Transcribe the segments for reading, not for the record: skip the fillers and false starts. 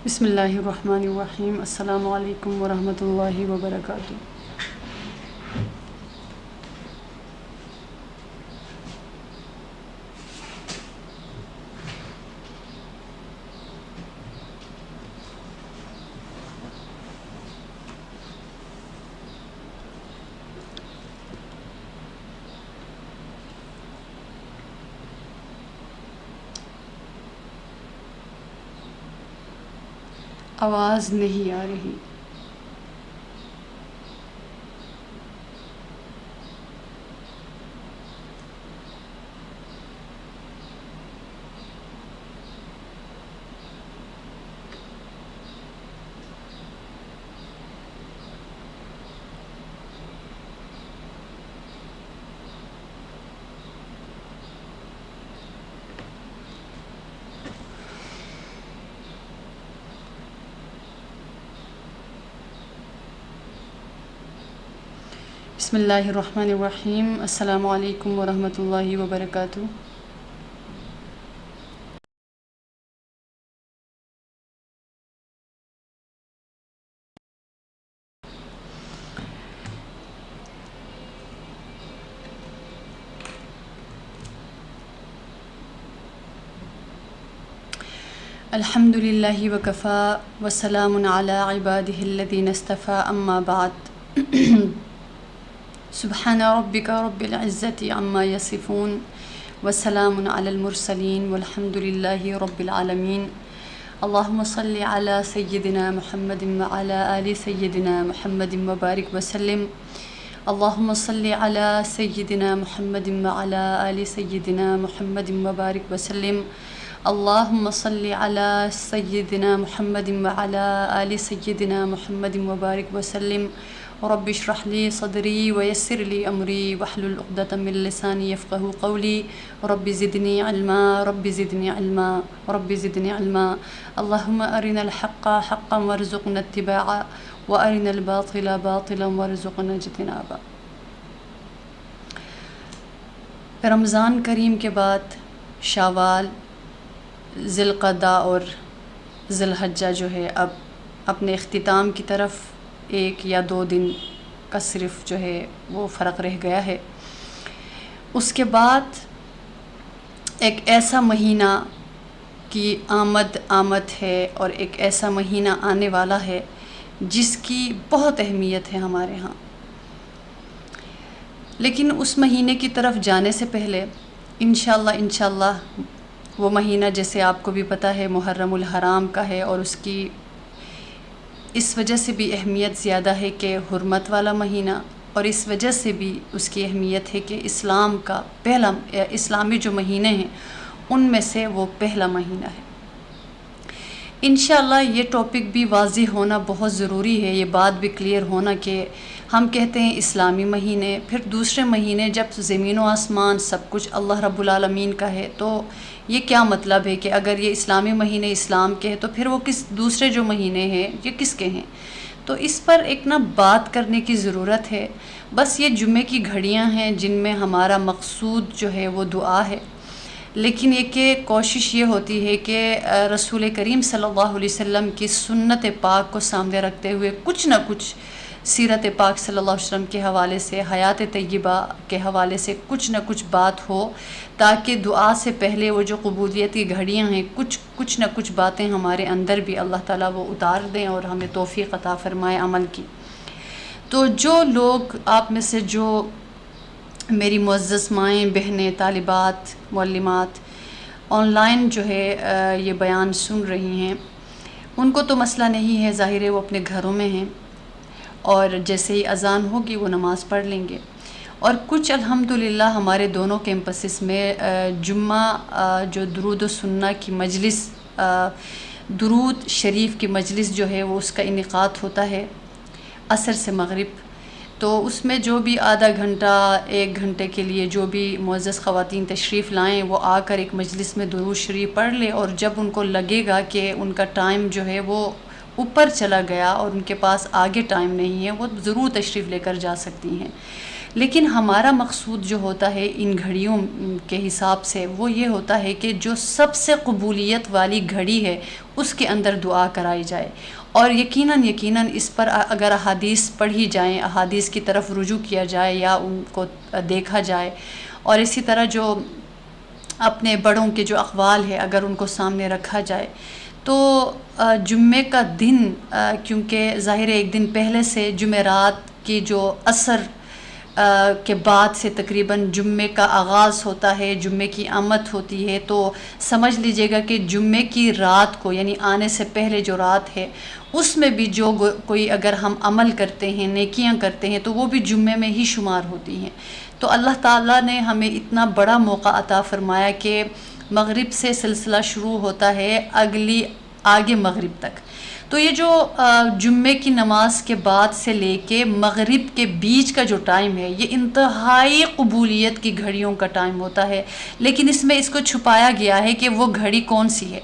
بسم اللہ الرحمن الرحیم۔ السلام علیکم ورحمۃ اللہ وبرکاتہ۔ آواز نہیں آ رہی۔ بسم اللہ الرحمن الرحیم۔ السلام علیکم ورحمۃ اللہ وبرکاتہ۔ الحمد للہ وکفا وسلام علی عبادہ الذین اصطفیٰ، اما بعد۔ سبحان ربک رب العزة عما یصفون وسلام علی المرسلین والحمد للہ رب العالمین۔ اللہم صل علی سیدنا محمد وعلی آل سیدنا محمد وبارک وسلم۔ اللہم صل علی سیدنا محمد وعلی آل سیدنا محمد وبارک وسلم۔ اللہم صل علی سیدنا محمد وعلی آل سیدنا محمد وبارک وسلم۔ رب اشرح لی صدری ویسر لی امری واحلل عقدۃ من لسانی یفقہوا قولی۔ رب زدنی علما، رب زدنی علما، رب زدنی علما۔ اللہم ارنا الحق حقا وارزقنا اتباعہ وارنا الباطل باطلا وارزقنا اجتنابہ۔ رمضان کریم کے بعد شوال، ذی القعدہ اور ذی الحجہ جو ہے اب اپنے اختتام کی طرف ایک یا دو دن کا صرف جو ہے وہ فرق رہ گیا ہے۔ اس کے بعد ایک ایسا مہینہ کی آمد ہے اور ایک ایسا مہینہ آنے والا ہے جس کی بہت اہمیت ہے ہمارے ہاں۔ لیکن اس مہینے کی طرف جانے سے پہلے انشاءاللہ وہ مہینہ جیسے آپ کو بھی پتہ ہے محرم الحرام کا ہے، اور اس کی اس وجہ سے بھی اہمیت زیادہ ہے کہ حرمت والا مہینہ، اور اس وجہ سے بھی اس کی اہمیت ہے کہ اسلام کا پہلا اسلامی جو مہینے ہیں ان میں سے وہ پہلا مہینہ ہے۔ انشاءاللہ یہ ٹاپک بھی واضح ہونا بہت ضروری ہے، یہ بات بھی کلیئر ہونا کہ ہم کہتے ہیں اسلامی مہینے، پھر دوسرے مہینے جب زمین و آسمان سب کچھ اللہ رب العالمین کا ہے، تو یہ کیا مطلب ہے کہ اگر یہ اسلامی مہینے اسلام کے ہیں تو پھر وہ دوسرے جو مہینے ہیں یہ کس کے ہیں؟ تو اس پر ایک بات کرنے کی ضرورت ہے۔ بس یہ جمعے کی گھڑیاں ہیں جن میں ہمارا مقصود جو ہے وہ دعا ہے، لیکن یہ کہ کوشش یہ ہوتی ہے کہ رسول کریم صلی اللہ علیہ وسلم کی سنت پاک کو سامنے رکھتے ہوئے کچھ نہ کچھ سیرت پاک صلی اللہ علیہ وسلم کے حوالے سے، حیات طیبہ کے حوالے سے کچھ نہ کچھ بات ہو، تاکہ دعا سے پہلے وہ جو قبولیت کی گھڑیاں ہیں کچھ نہ کچھ باتیں ہمارے اندر بھی اللہ تعالیٰ وہ اتار دیں اور ہمیں توفیق عطا فرمائے عمل کی۔ تو جو لوگ آپ میں سے جو میری معزز مائیں، بہنیں، طالبات، معلمات آن لائن جو ہے یہ بیان سن رہی ہیں، ان کو تو مسئلہ نہیں ہے، ظاہر ہے وہ اپنے گھروں میں ہیں اور جیسے ہی اذان ہوگی وہ نماز پڑھ لیں گے۔ اور کچھ الحمدللہ ہمارے دونوں کیمپسز میں جمعہ جو درود و سنہ کی مجلس، درود شریف کی مجلس جو ہے وہ اس کا انعقاد ہوتا ہے عصر سے مغرب۔ تو اس میں جو بھی آدھا گھنٹہ ایک گھنٹے کے لیے جو بھی معزز خواتین تشریف لائیں وہ آ کر ایک مجلس میں درود شریف پڑھ لیں، اور جب ان کو لگے گا کہ ان کا ٹائم جو ہے وہ اوپر چلا گیا اور ان کے پاس آگے ٹائم نہیں ہے، وہ ضرور تشریف لے کر جا سکتی ہیں۔ لیکن ہمارا مقصود جو ہوتا ہے ان گھڑیوں کے حساب سے وہ یہ ہوتا ہے کہ جو سب سے قبولیت والی گھڑی ہے اس کے اندر دعا کرائی جائے، اور یقیناً اس پر اگر احادیث پڑھی جائیں، احادیث کی طرف رجوع کیا جائے یا ان کو دیکھا جائے، اور اسی طرح جو اپنے بڑوں کے جو اقوال ہے اگر ان کو سامنے رکھا جائے تو جمعے کا دن، کیونکہ ظاہر ہے ایک دن پہلے سے جمعرات کی جو عصر کے بعد سے تقریباً جمعے کا آغاز ہوتا ہے، جمعے کی آمد ہوتی ہے، تو سمجھ لیجئے گا کہ جمعے کی رات کو یعنی آنے سے پہلے جو رات ہے اس میں بھی جو کوئی اگر ہم عمل کرتے ہیں، نیکیاں کرتے ہیں، تو وہ بھی جمعے میں ہی شمار ہوتی ہیں۔ تو اللہ تعالیٰ نے ہمیں اتنا بڑا موقع عطا فرمایا کہ مغرب سے سلسلہ شروع ہوتا ہے آگے مغرب تک، تو یہ جو جمعے کی نماز کے بعد سے لے کے مغرب کے بیچ کا جو ٹائم ہے یہ انتہائی قبولیت کی گھڑیوں کا ٹائم ہوتا ہے، لیکن اس میں اس کو چھپایا گیا ہے کہ وہ گھڑی کون سی ہے۔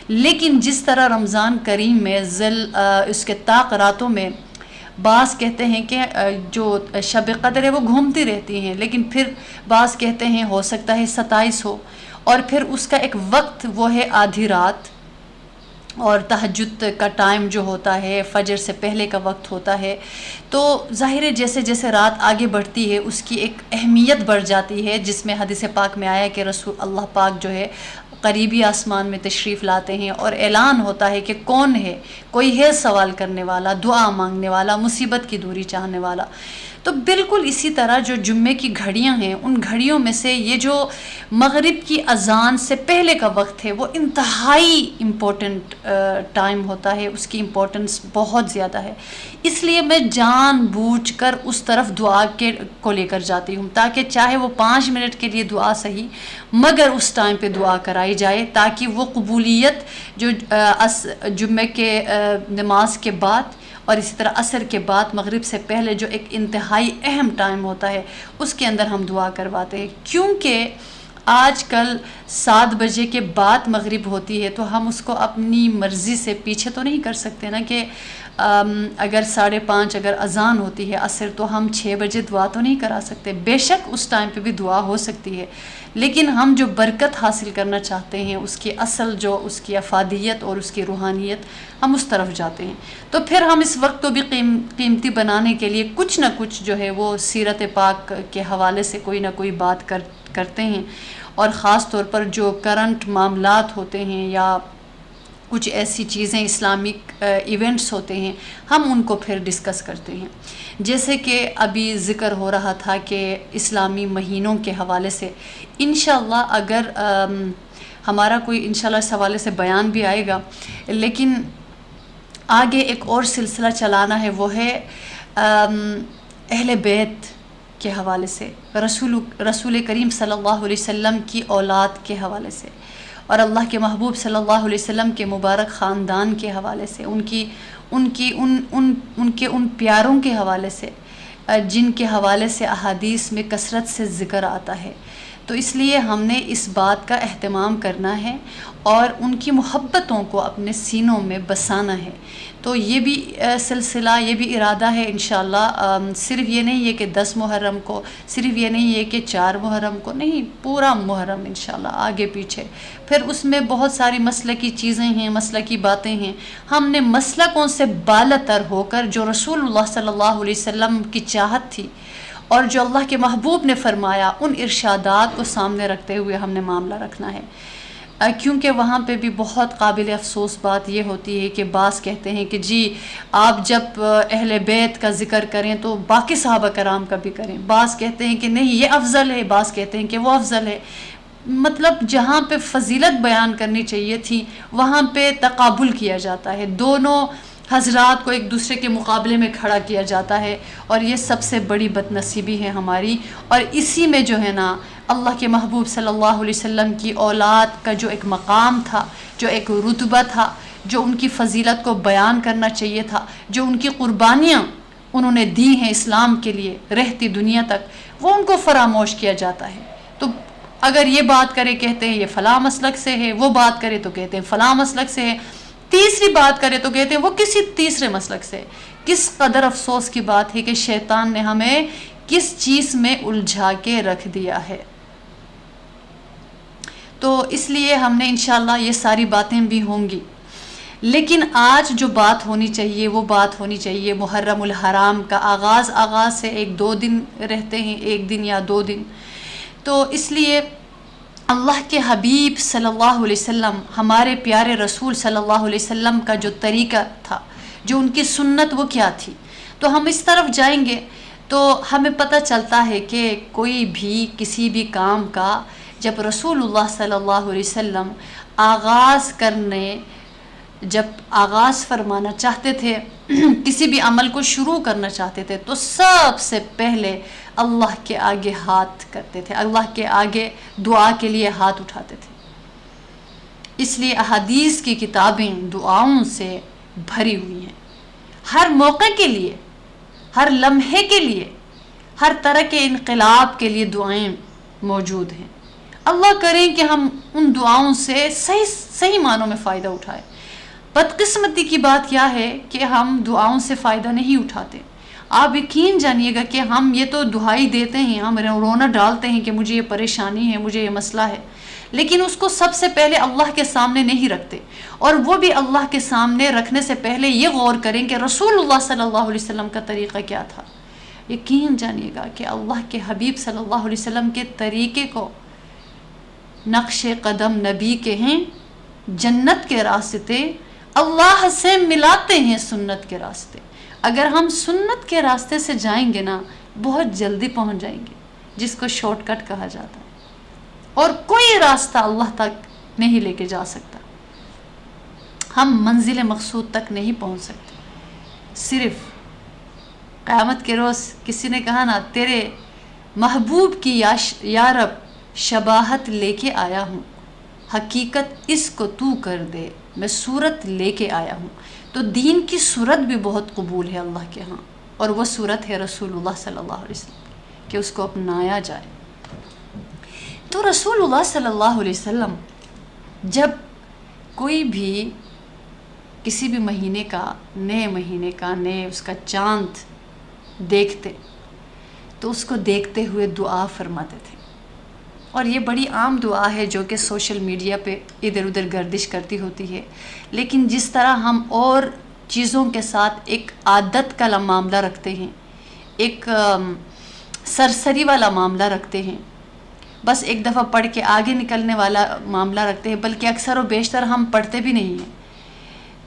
لیکن جس طرح رمضان کریم میں اس کے طاق راتوں میں بعض کہتے ہیں کہ جو شب قدر ہے وہ گھومتی رہتی ہیں، لیکن پھر بعض کہتے ہیں ہو سکتا ہے 27 ہو، اور پھر اس کا ایک وقت وہ ہے آدھی رات، اور تہجد کا ٹائم جو ہوتا ہے فجر سے پہلے کا وقت ہوتا ہے۔ تو ظاہر ہے جیسے جیسے رات آگے بڑھتی ہے اس کی ایک اہمیت بڑھ جاتی ہے، جس میں حدیث پاک میں آیا کہ رسول اللہ پاک جو ہے قریبی آسمان میں تشریف لاتے ہیں اور اعلان ہوتا ہے کہ کون ہے، کوئی ہے سوال کرنے والا، دعا مانگنے والا، مصیبت کی دوری چاہنے والا۔ تو بالکل اسی طرح جو جمعے کی گھڑیاں ہیں ان گھڑیوں میں سے یہ جو مغرب کی اذان سے پہلے کا وقت ہے وہ انتہائی امپورٹنٹ ٹائم ہوتا ہے، اس کی امپورٹنس بہت زیادہ ہے، اس لیے میں جان بوجھ کر اس طرف دعا کو لے کر جاتی ہوں، تاکہ چاہے وہ 5 منٹ کے لیے دعا صحیح مگر اس ٹائم پہ دعا کرائی جائے، تاکہ وہ قبولیت جو جمعے کے نماز کے بعد اور اسی طرح عصر کے بعد مغرب سے پہلے جو ایک انتہائی اہم ٹائم ہوتا ہے اس کے اندر ہم دعا کرواتے ہیں، کیونکہ آج کل 7 بجے کے بعد مغرب ہوتی ہے تو ہم اس کو اپنی مرضی سے پیچھے تو نہیں کر سکتے نا، کہ اگر 5:30 اگر اذان ہوتی ہے عصر تو ہم 6 بجے دعا تو نہیں کرا سکتے، بے شک اس ٹائم پہ بھی دعا ہو سکتی ہے، لیکن ہم جو برکت حاصل کرنا چاہتے ہیں اس کی اصل جو اس کی افادیت اور اس کی روحانیت ہم اس طرف جاتے ہیں، تو پھر ہم اس وقت کو بھی قیمتی بنانے کے لیے کچھ نہ کچھ جو ہے وہ سیرت پاک کے حوالے سے کوئی نہ کوئی بات کرتے ہیں، اور خاص طور پر جو کرنٹ معاملات ہوتے ہیں یا کچھ ایسی چیزیں اسلامک ایونٹس ہوتے ہیں ہم ان کو پھر ڈسکس کرتے ہیں، جیسے کہ ابھی ذکر ہو رہا تھا کہ اسلامی مہینوں کے حوالے سے انشاءاللہ اگر ہمارا کوئی انشاءاللہ اس حوالے سے بیان بھی آئے گا، لیکن آگے ایک اور سلسلہ چلانا ہے، وہ ہے اہل بیت کے حوالے سے، رسول کریم صلی اللہ علیہ وسلم کی اولاد کے حوالے سے، اور اللہ کے محبوب صلی اللہ علیہ وسلم کے مبارک خاندان کے حوالے سے، ان کے پیاروں کے حوالے سے، جن کے حوالے سے احادیث میں کثرت سے ذکر آتا ہے، تو اس لیے ہم نے اس بات کا اہتمام کرنا ہے اور ان کی محبتوں کو اپنے سینوں میں بسانا ہے۔ تو یہ بھی سلسلہ، یہ بھی ارادہ ہے انشاءاللہ، صرف یہ نہیں ہے کہ 10 محرم کو، صرف یہ نہیں ہے کہ 4 محرم کو، نہیں، پورا محرم انشاءاللہ آگے پیچھے، پھر اس میں بہت ساری مسلکی چیزیں ہیں، مسلکی باتیں ہیں، ہم نے مسلکوں سے بالاتر ہو کر جو رسول اللہ صلی اللہ علیہ وسلم کی چاہت تھی اور جو اللہ کے محبوب نے فرمایا ان ارشادات کو سامنے رکھتے ہوئے ہم نے معاملہ رکھنا ہے، کیونکہ وہاں پہ بھی بہت قابل افسوس بات یہ ہوتی ہے کہ بعض کہتے ہیں کہ جی آپ جب اہل بیت کا ذکر کریں تو باقی صحابہ کرام کا بھی کریں، بعض کہتے ہیں کہ نہیں یہ افضل ہے، بعض کہتے ہیں کہ وہ افضل ہے، مطلب جہاں پہ فضیلت بیان کرنی چاہیے تھی وہاں پہ تقابل کیا جاتا ہے، دونوں حضرات کو ایک دوسرے کے مقابلے میں کھڑا کیا جاتا ہے، اور یہ سب سے بڑی بد نصیبی ہے ہماری، اور اسی میں جو ہے نا اللہ کے محبوب صلی اللہ علیہ وسلم کی اولاد کا جو ایک مقام تھا، جو ایک رتبہ تھا، جو ان کی فضیلت کو بیان کرنا چاہیے تھا، جو ان کی قربانیاں انہوں نے دی ہیں اسلام کے لیے رہتی دنیا تک، وہ ان کو فراموش کیا جاتا ہے۔ تو اگر یہ بات کرے کہتے ہیں یہ فلاں مسلک سے ہے، وہ بات کرے تو کہتے ہیں فلاں مسلک سے ہے، تیسری بات کرے تو کہتے ہیں وہ کسی تیسرے مسلک سے۔ کس قدر افسوس کی بات ہے کہ شیطان نے ہمیں کس چیز میں الجھا کے رکھ دیا ہے۔ تو اس لیے ہم نے انشاءاللہ یہ ساری باتیں بھی ہوں گی، لیکن آج جو بات ہونی چاہیے وہ بات ہونی چاہیے محرم الحرام کا آغاز سے 1-2 دن رہتے ہیں، 1 دن یا 2 دن۔ تو اس لیے اللہ کے حبیب صلی اللہ علیہ وسلم، ہمارے پیارے رسول صلی اللہ علیہ وسلم کا جو طریقہ تھا، جو ان کی سنت، وہ کیا تھی، تو ہم اس طرف جائیں گے تو ہمیں پتہ چلتا ہے کہ کوئی بھی کسی بھی کام کا جب رسول اللہ صلی اللہ علیہ وسلم جب آغاز فرمانا چاہتے تھے، کسی بھی عمل کو شروع کرنا چاہتے تھے، تو سب سے پہلے اللہ کے آگے ہاتھ کرتے تھے، اللہ کے آگے دعا کے لیے ہاتھ اٹھاتے تھے۔ اس لیے احادیث کی کتابیں دعاؤں سے بھری ہوئی ہیں، ہر موقع کے لیے، ہر لمحے کے لیے، ہر طرح کے انقلاب کے لیے دعائیں موجود ہیں۔ اللہ کریں کہ ہم ان دعاؤں سے صحیح معنوں میں فائدہ اٹھائیں۔ بدقسمتی کی بات کیا ہے کہ ہم دعاؤں سے فائدہ نہیں اٹھاتے۔ آپ یقین جانیے گا کہ ہم یہ تو دعائی دیتے ہیں، ہم رونا ڈالتے ہیں کہ مجھے یہ پریشانی ہے، مجھے یہ مسئلہ ہے، لیکن اس کو سب سے پہلے اللہ کے سامنے نہیں رکھتے، اور وہ بھی اللہ کے سامنے رکھنے سے پہلے یہ غور کریں کہ رسول اللہ صلی اللہ علیہ وسلم کا طریقہ کیا تھا۔ یقین جانیے گا کہ اللہ کے حبیب صلی اللہ علیہ وسلم کے طریقے کو نقش قدم نبی کے ہیں، جنت کے راستے اللہ سے ملاتے ہیں، سنت کے راستے۔ اگر ہم سنت کے راستے سے جائیں گے نا، بہت جلدی پہنچ جائیں گے، جس کو شارٹ کٹ کہا جاتا ہے، اور کوئی راستہ اللہ تک نہیں لے کے جا سکتا۔ ہم منزل مقصود تک نہیں پہنچ سکتے۔ صرف قیامت کے روز کسی نے کہا نا، تیرے محبوب کی یا رب شباہت لے کے آیا ہوں، حقیقت اس کو تو کر دے، میں صورت لے کے آیا ہوں۔ تو دین کی صورت بھی بہت قبول ہے اللہ کے ہاں، اور وہ صورت ہے رسول اللہ صلی اللہ علیہ وسلم، کہ اس کو اپنایا جائے۔ تو رسول اللہ صلی اللہ علیہ وسلم جب کوئی بھی کسی بھی مہینے کا نئے اس کا چاند دیکھتے تو اس کو دیکھتے ہوئے دعا فرماتے تھے، اور یہ بڑی عام دعا ہے جو کہ سوشل میڈیا پہ ادھر ادھر گردش کرتی ہوتی ہے، لیکن جس طرح ہم اور چیزوں کے ساتھ ایک عادت کا معاملہ رکھتے ہیں، ایک سرسری والا معاملہ رکھتے ہیں، بس ایک دفعہ پڑھ کے آگے نکلنے والا معاملہ رکھتے ہیں، بلکہ اکثر و بیشتر ہم پڑھتے بھی نہیں ہیں،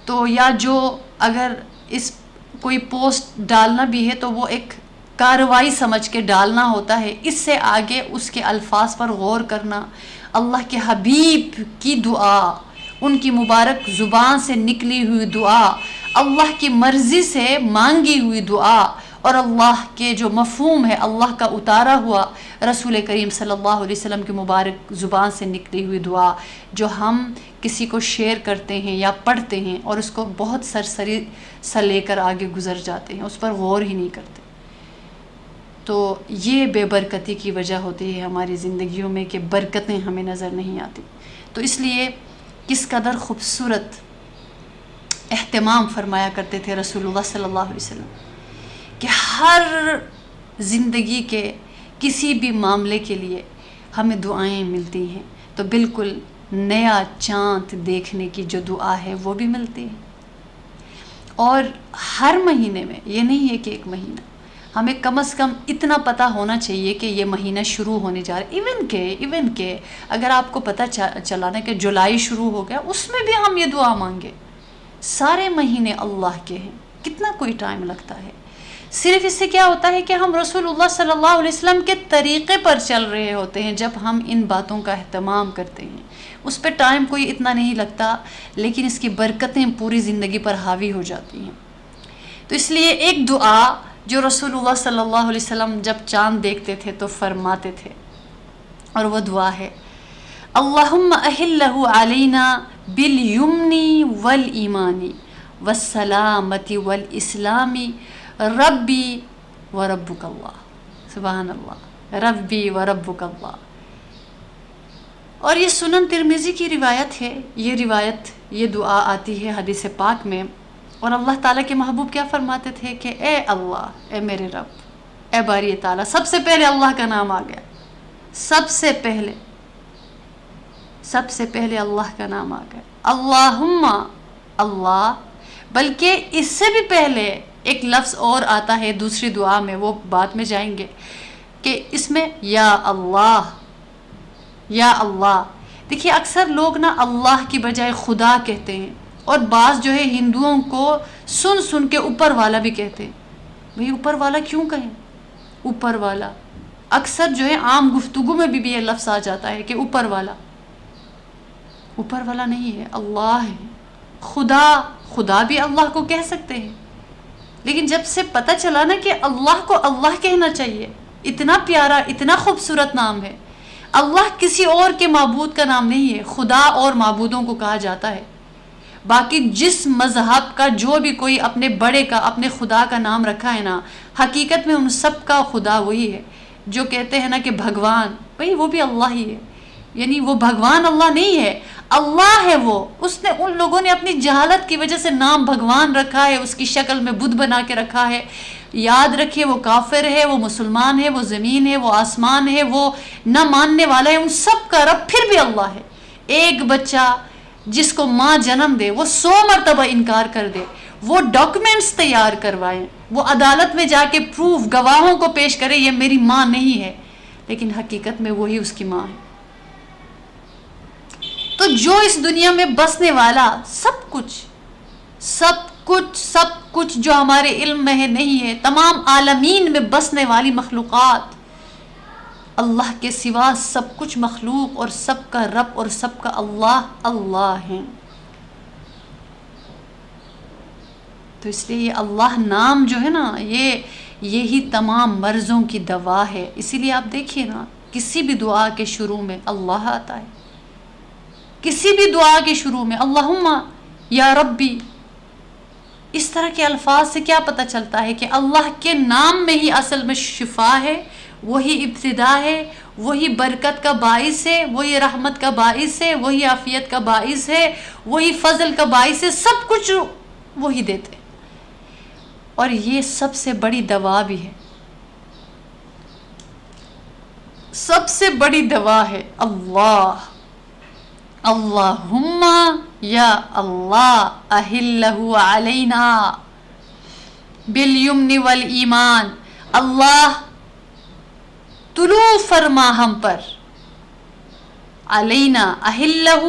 تو یا جو اگر اس کوئی پوسٹ ڈالنا بھی ہے تو وہ ایک کارروائی سمجھ کے ڈالنا ہوتا ہے، اس سے آگے اس کے الفاظ پر غور کرنا، اللہ کے حبیب کی دعا، ان کی مبارک زبان سے نکلی ہوئی دعا، اللہ کی مرضی سے مانگی ہوئی دعا، اور اللہ کے جو مفہوم ہے، اللہ کا اتارا ہوا رسول کریم صلی اللہ علیہ وسلم کی مبارک زبان سے نکلی ہوئی دعا، جو ہم کسی کو شیئر کرتے ہیں یا پڑھتے ہیں اور اس کو بہت سرسری سا لے کر آگے گزر جاتے ہیں، اس پر غور ہی نہیں کرتے، تو یہ بے برکتی کی وجہ ہوتی ہے ہماری زندگیوں میں کہ برکتیں ہمیں نظر نہیں آتی۔ تو اس لیے کس قدر خوبصورت اہتمام فرمایا کرتے تھے رسول اللہ صلی اللہ علیہ وسلم کہ ہر زندگی کے کسی بھی معاملے کے لیے ہمیں دعائیں ملتی ہیں، تو بالکل نیا چاند دیکھنے کی جو دعا ہے وہ بھی ملتی ہے، اور ہر مہینے میں، یہ نہیں ہے کہ ایک مہینہ، ہمیں کم از کم اتنا پتہ ہونا چاہیے کہ یہ مہینہ شروع ہونے جا رہا ہے، ایون کہ اگر آپ کو پتہ چلانا کہ جولائی شروع ہو گیا، اس میں بھی ہم یہ دعا مانگے۔ سارے مہینے اللہ کے ہیں، کتنا کوئی ٹائم لگتا ہے، صرف اس سے کیا ہوتا ہے کہ ہم رسول اللہ صلی اللہ علیہ وسلم کے طریقے پر چل رہے ہوتے ہیں۔ جب ہم ان باتوں کا اہتمام کرتے ہیں، اس پہ ٹائم کوئی اتنا نہیں لگتا، لیکن اس کی برکتیں پوری زندگی پر حاوی ہو جاتی ہیں۔ تو اس لیے ایک دعا جو رسول اللہ صلی اللہ علیہ وسلم جب چاند دیکھتے تھے تو فرماتے تھے، اور وہ دعا ہے، اللہم احلہ علینا بالیمن والایمان والسلامت والاسلام ربی و ربک اللہ، سبحان اللہ، ربی و ربک اللہ۔ اور یہ سنن ترمذی کی روایت ہے، یہ دعا آتی ہے حدیث پاک میں، اور اللہ تعالیٰ کے محبوب کیا فرماتے تھے کہ اے اللہ، اے میرے رب، اے باری تعالیٰ، سب سے پہلے اللہ کا نام آ گیا، سب سے پہلے اللہ کا نام آ گیا، اللہم اللہ. بلکہ اس سے بھی پہلے ایک لفظ اور آتا ہے دوسری دعا میں، وہ بعد میں جائیں گے، کہ اس میں یا اللہ، یا اللہ. دیکھیے اکثر لوگ نا اللہ کی بجائے خدا کہتے ہیں، اور بعض جو ہے ہندوؤں کو سن کے اوپر والا بھی کہتے ہیں. بھئی اوپر والا کیوں کہیں؟ اوپر والا اکثر جو ہے عام گفتگو میں بھی یہ لفظ آ جاتا ہے کہ اوپر والا. اوپر والا نہیں ہے، اللہ ہے. خدا بھی اللہ کو کہہ سکتے ہیں، لیکن جب سے پتہ چلا نا کہ اللہ کو اللہ کہنا چاہیے، اتنا پیارا اتنا خوبصورت نام ہے. اللہ کسی اور کے معبود کا نام نہیں ہے، خدا اور معبودوں کو کہا جاتا ہے. باقی جس مذہب کا جو بھی کوئی اپنے بڑے کا، اپنے خدا کا نام رکھا ہے نا، حقیقت میں ان سب کا خدا وہی ہے. جو کہتے ہیں نا کہ بھگوان، بھئی وہ بھی اللہ ہی ہے. یعنی وہ بھگوان اللہ نہیں ہے، اللہ ہے وہ. اس نے ان لوگوں نے اپنی جہالت کی وجہ سے نام بھگوان رکھا ہے، اس کی شکل میں بدھ بنا کے رکھا ہے. یاد رکھیے وہ کافر ہے، وہ مسلمان ہے، وہ زمین ہے، وہ آسمان ہے، وہ نہ ماننے والا ہے، ان سب کا رب پھر بھی اللہ ہے. ایک بچہ جس کو ماں جنم دے وہ 100 مرتبہ انکار کر دے، وہ ڈاکیومنٹس تیار کروائیں، وہ عدالت میں جا کے پروف گواہوں کو پیش کرے یہ میری ماں نہیں ہے، لیکن حقیقت میں وہی اس کی ماں ہے. تو جو اس دنیا میں بسنے والا سب کچھ جو ہمارے علم میں ہے نہیں ہے، تمام عالمین میں بسنے والی مخلوقات، اللہ کے سوا سب کچھ مخلوق اور سب کا رب اور سب کا اللہ ہیں. تو اس لیے یہ اللہ نام جو ہے نا، یہی تمام مرضوں کی دوا ہے. اسی لیے آپ دیکھیے نا، کسی بھی دعا کے شروع میں اللہ آتا ہے، کسی بھی دعا کے شروع میں اللہم یا ربی. اس طرح کے الفاظ سے کیا پتہ چلتا ہے کہ اللہ کے نام میں ہی اصل میں شفا ہے، وہی ابتدا ہے، وہی برکت کا باعث ہے، وہی رحمت کا باعث ہے، وہی عافیت کا باعث ہے، وہی فضل کا باعث ہے. سب کچھ وہی دیتے، اور یہ سب سے بڑی دوا بھی ہے، سب سے بڑی دوا ہے اللہ. اللہم یا اللہ احلہ علینا بالیمن والایمان. اللہ طلوع فرما ہم پر، علینا احلہ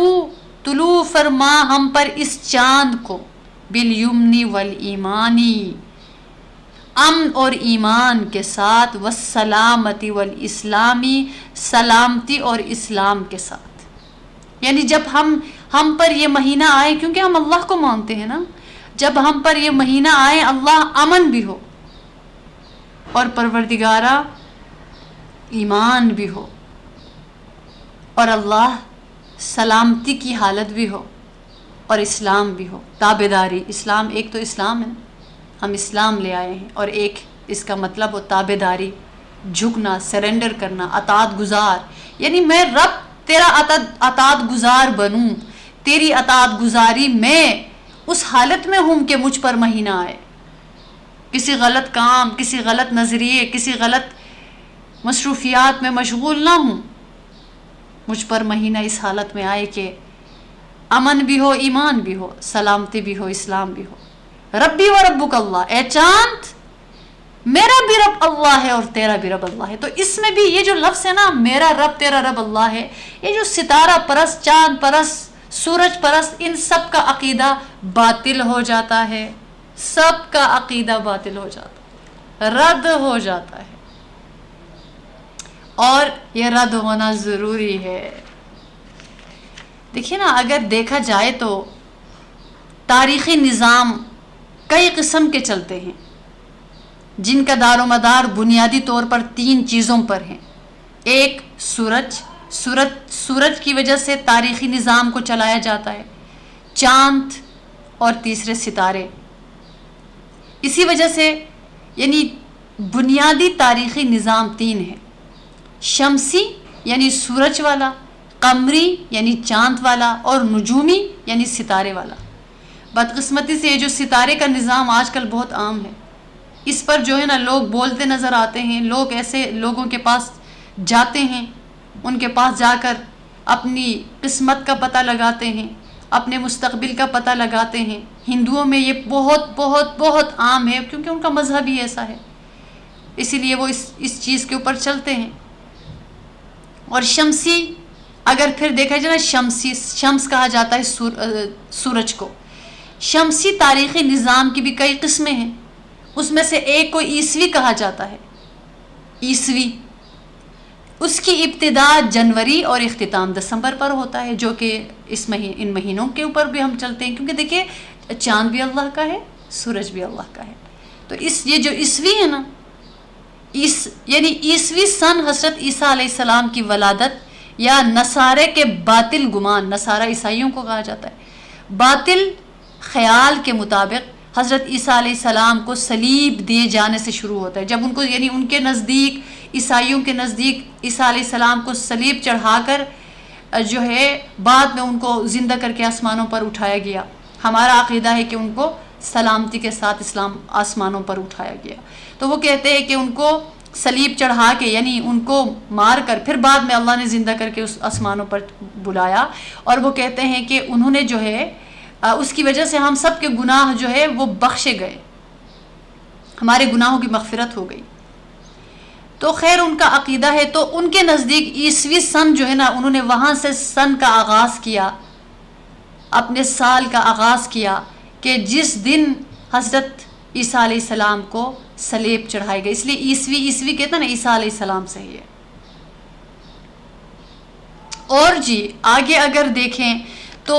طلوع فرما ہم پر اس چاند کو، بالیمن والایمانی امن اور ایمان کے ساتھ، والسلامتی والاسلامی سلامتی اور اسلام کے ساتھ. یعنی جب ہم پر یہ مہینہ آئے، کیونکہ ہم اللہ کو مانتے ہیں نا، جب ہم پر یہ مہینہ آئے اللہ امن بھی ہو، اور پروردگارہ ایمان بھی ہو، اور اللہ سلامتی کی حالت بھی ہو، اور اسلام بھی ہو، تابعداری. اسلام ایک تو اسلام ہے، ہم اسلام لے آئے ہیں، اور ایک اس کا مطلب ہو تابعداری، جھکنا، سرنڈر کرنا، اطاعت گزار. یعنی میں رب تیرا اطاعت گزار بنوں، تیری اطاعت گزاری میں اس حالت میں ہوں کہ مجھ پر مہینہ آئے، کسی غلط کام، کسی غلط نظریے، کسی غلط مصروفیات میں مشغول نہ ہوں. مجھ پر مہینہ اس حالت میں آئے کہ امن بھی ہو، ایمان بھی ہو، سلامتی بھی ہو، اسلام بھی ہو. ربی و ربک اللہ، اے چاند میرا بھی رب اللہ ہے اور تیرا بھی رب اللہ ہے. تو اس میں بھی یہ جو لفظ ہے نا، میرا رب تیرا رب اللہ ہے، یہ جو ستارہ پرست، چاند پرست، سورج پرست، ان سب کا عقیدہ باطل ہو جاتا ہے. سب کا عقیدہ باطل ہو جاتا ہے، رد ہو جاتا ہے، اور یہ رد ہونا ضروری ہے. دیکھیے نا، اگر دیکھا جائے تو تاریخی نظام کئی قسم کے چلتے ہیں، جن کا دار و مدار بنیادی طور پر 3 چیزوں پر ہیں. ایک سورج کی وجہ سے تاریخی نظام کو چلایا جاتا ہے، چاند، اور تیسرے ستارے. اسی وجہ سے یعنی بنیادی تاریخی نظام 3 ہیں: شمسی یعنی سورج والا، قمری یعنی چاند والا، اور نجومی یعنی ستارے والا. بدقسمتی سے یہ جو ستارے کا نظام آج کل بہت عام ہے، اس پر جو ہے نا لوگ بولتے نظر آتے ہیں، لوگ ایسے لوگوں کے پاس جاتے ہیں، ان کے پاس جا کر اپنی قسمت کا پتہ لگاتے ہیں، اپنے مستقبل کا پتہ لگاتے ہیں۔ ہندوؤں میں یہ بہت بہت بہت عام ہے، کیونکہ ان کا مذہب ہی ایسا ہے، اسی لیے وہ اس چیز کے اوپر چلتے ہیں۔ اور شمسی، اگر پھر دیکھا جائے نا، شمس کہا جاتا ہے سورج کو۔ شمسی تاریخی نظام کی بھی کئی قسمیں ہیں، اس میں سے ایک کو عیسوی کہا جاتا ہے۔ عیسوی، اس کی ابتدا جنوری اور اختتام دسمبر پر ہوتا ہے، جو کہ ان مہینوں کے اوپر بھی ہم چلتے ہیں، کیونکہ دیکھیے چاند بھی اللہ کا ہے، سورج بھی اللہ کا ہے۔ تو یہ جو عیسوی ہے نا، یعنی عیسوی سن حضرت عیسیٰ علیہ السلام کی ولادت، یا نصارے کے باطل گمان، نصارہ عیسائیوں کو کہا جاتا ہے، باطل خیال کے مطابق حضرت عیسیٰ علیہ السلام کو صلیب دیے جانے سے شروع ہوتا ہے۔ جب ان کو، یعنی ان کے نزدیک، عیسائیوں کے نزدیک عیسیٰ علیہ السلام کو صلیب چڑھا کر جو ہے بعد میں ان کو زندہ کر کے آسمانوں پر اٹھایا گیا۔ ہمارا عقیدہ ہے کہ ان کو سلامتی کے ساتھ آسمانوں پر اٹھایا گیا۔ تو وہ کہتے ہیں کہ ان کو صلیب چڑھا کے، یعنی ان کو مار کر، پھر بعد میں اللہ نے زندہ کر کے اس آسمانوں پر بلایا، اور وہ کہتے ہیں کہ انہوں نے جو ہے اس کی وجہ سے ہم سب کے گناہ جو ہے وہ بخشے گئے، ہمارے گناہوں کی مغفرت ہو گئی۔ تو خیر ان کا عقیدہ ہے، تو ان کے نزدیک عیسوی سن جو ہے نا، انہوں نے وہاں سے سن کا آغاز کیا، اپنے سال کا آغاز کیا، کہ جس دن حضرت عیسیٰ علیہ السلام کو صلیب چڑھائے گئے، اس لیے عیسوی کہتے ہیں نا، عیسیٰ علیہ السلام سے ہی ہے۔ اور جی آگے اگر دیکھیں تو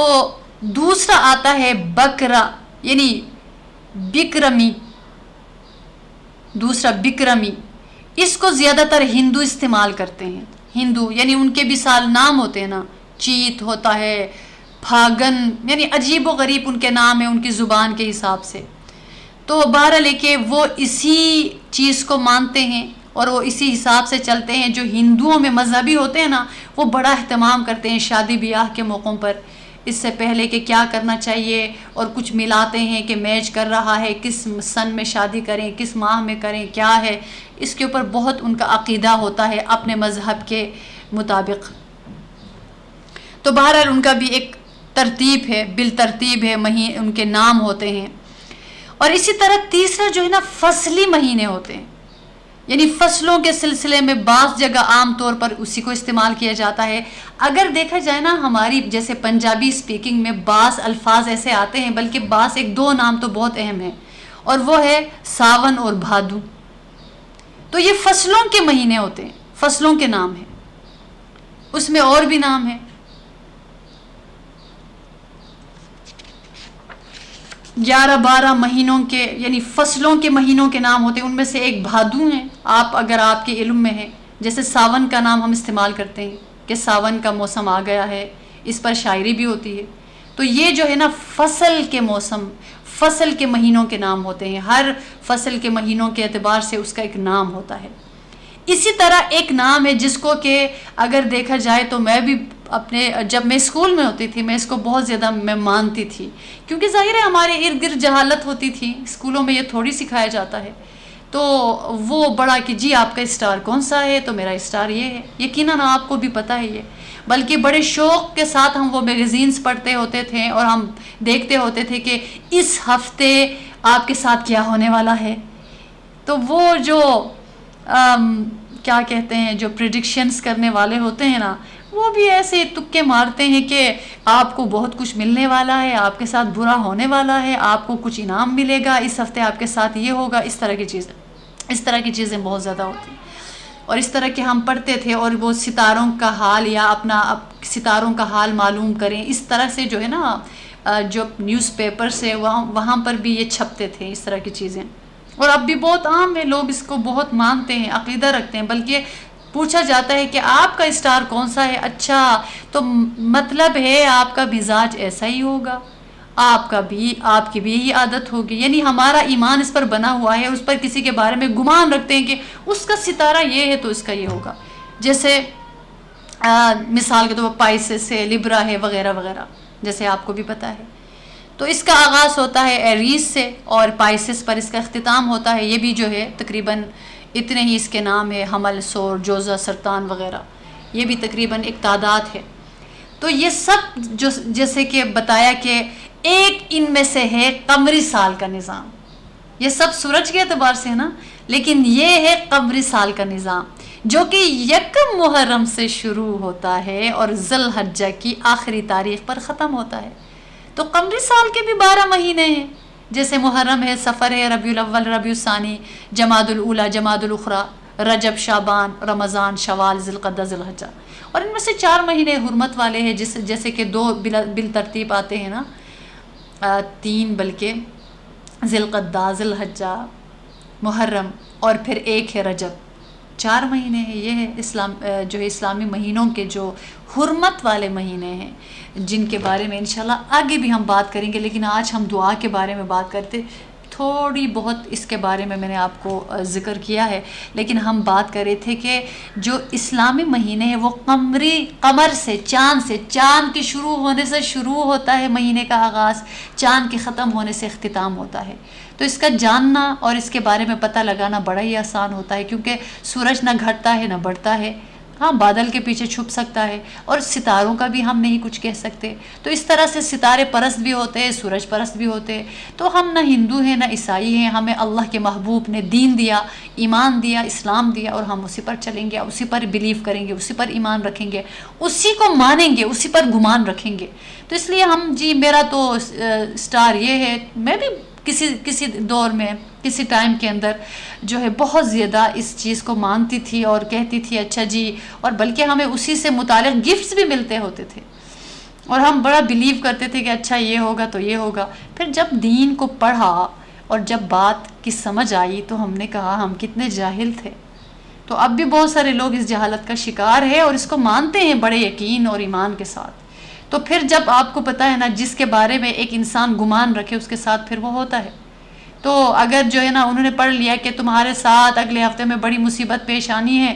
دوسرا آتا ہے بکرا، یعنی بکرمی، دوسرا بکرمی، اس کو زیادہ تر ہندو استعمال کرتے ہیں۔ ہندو، یعنی ان کے بھی سال نام ہوتے ہیں نا، چیت ہوتا ہے، پھاگن، یعنی عجیب و غریب ان کے نام ہیں ان کی زبان کے حساب سے۔ تو بہرحال کہ وہ اسی چیز کو مانتے ہیں اور وہ اسی حساب سے چلتے ہیں۔ جو ہندوؤں میں مذہبی ہوتے ہیں نا، وہ بڑا اہتمام کرتے ہیں شادی بیاہ کے موقعوں پر، اس سے پہلے کہ کیا کرنا چاہیے، اور کچھ ملاتے ہیں کہ میچ کر رہا ہے، کس سن میں شادی کریں، کس ماہ میں کریں، کیا ہے، اس کے اوپر بہت ان کا عقیدہ ہوتا ہے اپنے مذہب کے مطابق۔ تو بہرحال ان کا بھی ایک ترتیب ہے، بالترتیب ہے، ان کے نام ہوتے ہیں۔ اور اسی طرح تیسرا جو ہے نا، فصلی مہینے ہوتے ہیں، یعنی فصلوں کے سلسلے میں بعض جگہ عام طور پر اسی کو استعمال کیا جاتا ہے۔ اگر دیکھا جائے نا، ہماری جیسے پنجابی سپیکنگ میں بعض الفاظ ایسے آتے ہیں، بلکہ بعض ایک دو نام تو بہت اہم ہیں، اور وہ ہے ساون اور بھادو۔ تو یہ فصلوں کے مہینے ہوتے ہیں، فصلوں کے نام ہیں، اس میں اور بھی نام ہیں۔ 11-12 مہینوں کے، یعنی فصلوں کے مہینوں کے نام ہوتے ہیں، ان میں سے ایک بھادو ہیں۔ اگر آپ کے علم میں ہے، جیسے ساون کا نام ہم استعمال کرتے ہیں کہ ساون کا موسم آ گیا ہے، اس پر شاعری بھی ہوتی ہے۔ تو یہ جو ہے نا، فصل کے موسم، فصل کے مہینوں کے نام ہوتے ہیں، ہر فصل کے مہینوں کے اعتبار سے اس کا ایک نام ہوتا ہے۔ اسی طرح ایک نام ہے جس کو کہ اگر دیکھا جائے تو میں بھی جب میں اسکول میں ہوتی تھی، میں اس کو بہت زیادہ مانتی تھی، کیونکہ ظاہر ہے ہمارے ارد گرد جہالت ہوتی تھی، اسکولوں میں یہ تھوڑی سکھایا جاتا ہے، تو وہ بڑا کہ جی آپ کا اسٹار کون سا ہے، تو میرا اسٹار یہ ہے، یقیناً آپ کو بھی پتہ ہے یہ، بلکہ بڑے شوق کے ساتھ ہم وہ میگزینز پڑھتے ہوتے تھے اور ہم دیکھتے ہوتے تھے کہ اس ہفتے آپ کے ساتھ کیا ہونے والا ہے۔ تو وہ جو کیا کہتے ہیں، جو پریڈکشنز کرنے والے ہوتے ہیں نا، وہ بھی ایسے تکے مارتے ہیں کہ آپ کو بہت کچھ ملنے والا ہے، آپ کے ساتھ برا ہونے والا ہے، آپ کو کچھ انعام ملے گا، اس ہفتے آپ کے ساتھ یہ ہوگا، اس طرح کی چیزیں بہت زیادہ ہوتی ہیں۔ اور اس طرح کے ہم پڑھتے تھے، اور وہ ستاروں کا حال یا اپنا ستاروں کا حال معلوم کریں، اس طرح سے جو ہے نا، جو نیوز پیپر سے وہاں پر بھی یہ چھپتے تھے اس طرح کی چیزیں، اور اب بھی بہت عام ہے، لوگ اس کو بہت مانتے ہیں، عقیدہ رکھتے ہیں، بلکہ پوچھا جاتا ہے کہ آپ کا اسٹار کون سا ہے، اچھا تو مطلب ہے آپ کا مزاج ایسا ہی ہوگا، آپ کی بھی یہی عادت ہوگی، یعنی ہمارا ایمان اس پر بنا ہوا ہے، اس پر کسی کے بارے میں گمان رکھتے ہیں کہ اس کا ستارہ یہ ہے تو اس کا یہ ہوگا، جیسے مثال کے طور پر پائسس ہے، لبرا ہے، وغیرہ وغیرہ، جیسے آپ کو بھی پتہ ہے۔ تو اس کا آغاز ہوتا ہے ایریز سے اور پائسس پر اس کا اختتام ہوتا ہے. یہ بھی جو ہے تقریباً اتنے ہی اس کے نام ہے، حمل، سور، جوزہ، سرطان وغیرہ، یہ بھی تقریباً ایک تعداد ہے. تو یہ سب جو جیسے کہ بتایا کہ ایک ان میں سے ہے قمری سال کا نظام. یہ سب سورج کے اعتبار سے ہے نا، لیکن یہ ہے قمری سال کا نظام جو کہ یکم محرم سے شروع ہوتا ہے اور ذی الحجہ کی آخری تاریخ پر ختم ہوتا ہے. تو قمری سال کے بھی 12 مہینے ہیں، جیسے محرم ہے، سفر ہے، ربیع الاول، ربیع الثانی، جمادی الاولی، جمادی الاخری، رجب، شعبان، رمضان، شوال، ذی القعدہ، ذی الحجہ. اور ان میں سے 4 مہینے حرمت والے ہیں، جیسے کہ 2 بالترتیب آتے ہیں نا، 3 بلکہ، ذی القعدہ، ذی الحجہ، محرم، اور پھر 1 ہے رجب. 4 مہینے ہیں. یہ ہے جو ہے اسلامی مہینوں کے جو حرمت والے مہینے ہیں، جن کے بارے میں انشاءاللہ آگے بھی ہم بات کریں گے. لیکن آج ہم دعا کے بارے میں بات کرتے، تھوڑی بہت اس کے بارے میں نے آپ کو ذکر کیا ہے. لیکن ہم بات کر رہے تھے کہ جو اسلامی مہینے ہیں وہ قمر سے، چاند کے شروع ہونے سے شروع ہوتا ہے مہینے کا آغاز، چاند کے ختم ہونے سے اختتام ہوتا ہے. تو اس کا جاننا اور اس کے بارے میں پتہ لگانا بڑا ہی آسان ہوتا ہے، کیونکہ سورج نہ گھٹتا ہے نہ بڑھتا ہے. ہاں، بادل کے پیچھے چھپ سکتا ہے، اور ستاروں کا بھی ہم نہیں کچھ کہہ سکتے. تو اس طرح سے ستارے پرست بھی ہوتے ہیں، سورج پرست بھی ہوتے ہیں. تو ہم نہ ہندو ہیں نہ عیسائی ہیں، ہمیں اللہ کے محبوب نے دین دیا، ایمان دیا، اسلام دیا، اور ہم اسی پر چلیں گے، اسی پر بلیو کریں گے، اسی پر ایمان رکھیں گے، اسی کو مانیں گے، اسی پر گمان رکھیں گے. تو اس لیے میرا تو سٹار یہ ہے. میں بھی کسی دور میں، کسی ٹائم کے اندر جو ہے بہت زیادہ اس چیز کو مانتی تھی اور کہتی تھی اچھا جی، اور بلکہ ہمیں اسی سے متعلق گفٹس بھی ملتے ہوتے تھے، اور ہم بڑا بلیو کرتے تھے کہ اچھا یہ ہوگا تو یہ ہوگا. پھر جب دین کو پڑھا اور جب بات کی سمجھ آئی تو ہم نے کہا ہم کتنے جاہل تھے. تو اب بھی بہت سارے لوگ اس جہالت کا شکار ہے اور اس کو مانتے ہیں بڑے یقین اور ایمان کے ساتھ. تو پھر جب آپ کو پتہ ہے نا، جس کے بارے میں ایک انسان گمان رکھے اس کے ساتھ پھر وہ ہوتا ہے. تو اگر جو ہے نا انہوں نے پڑھ لیا کہ تمہارے ساتھ اگلے ہفتے میں بڑی مصیبت پیش آنی ہے،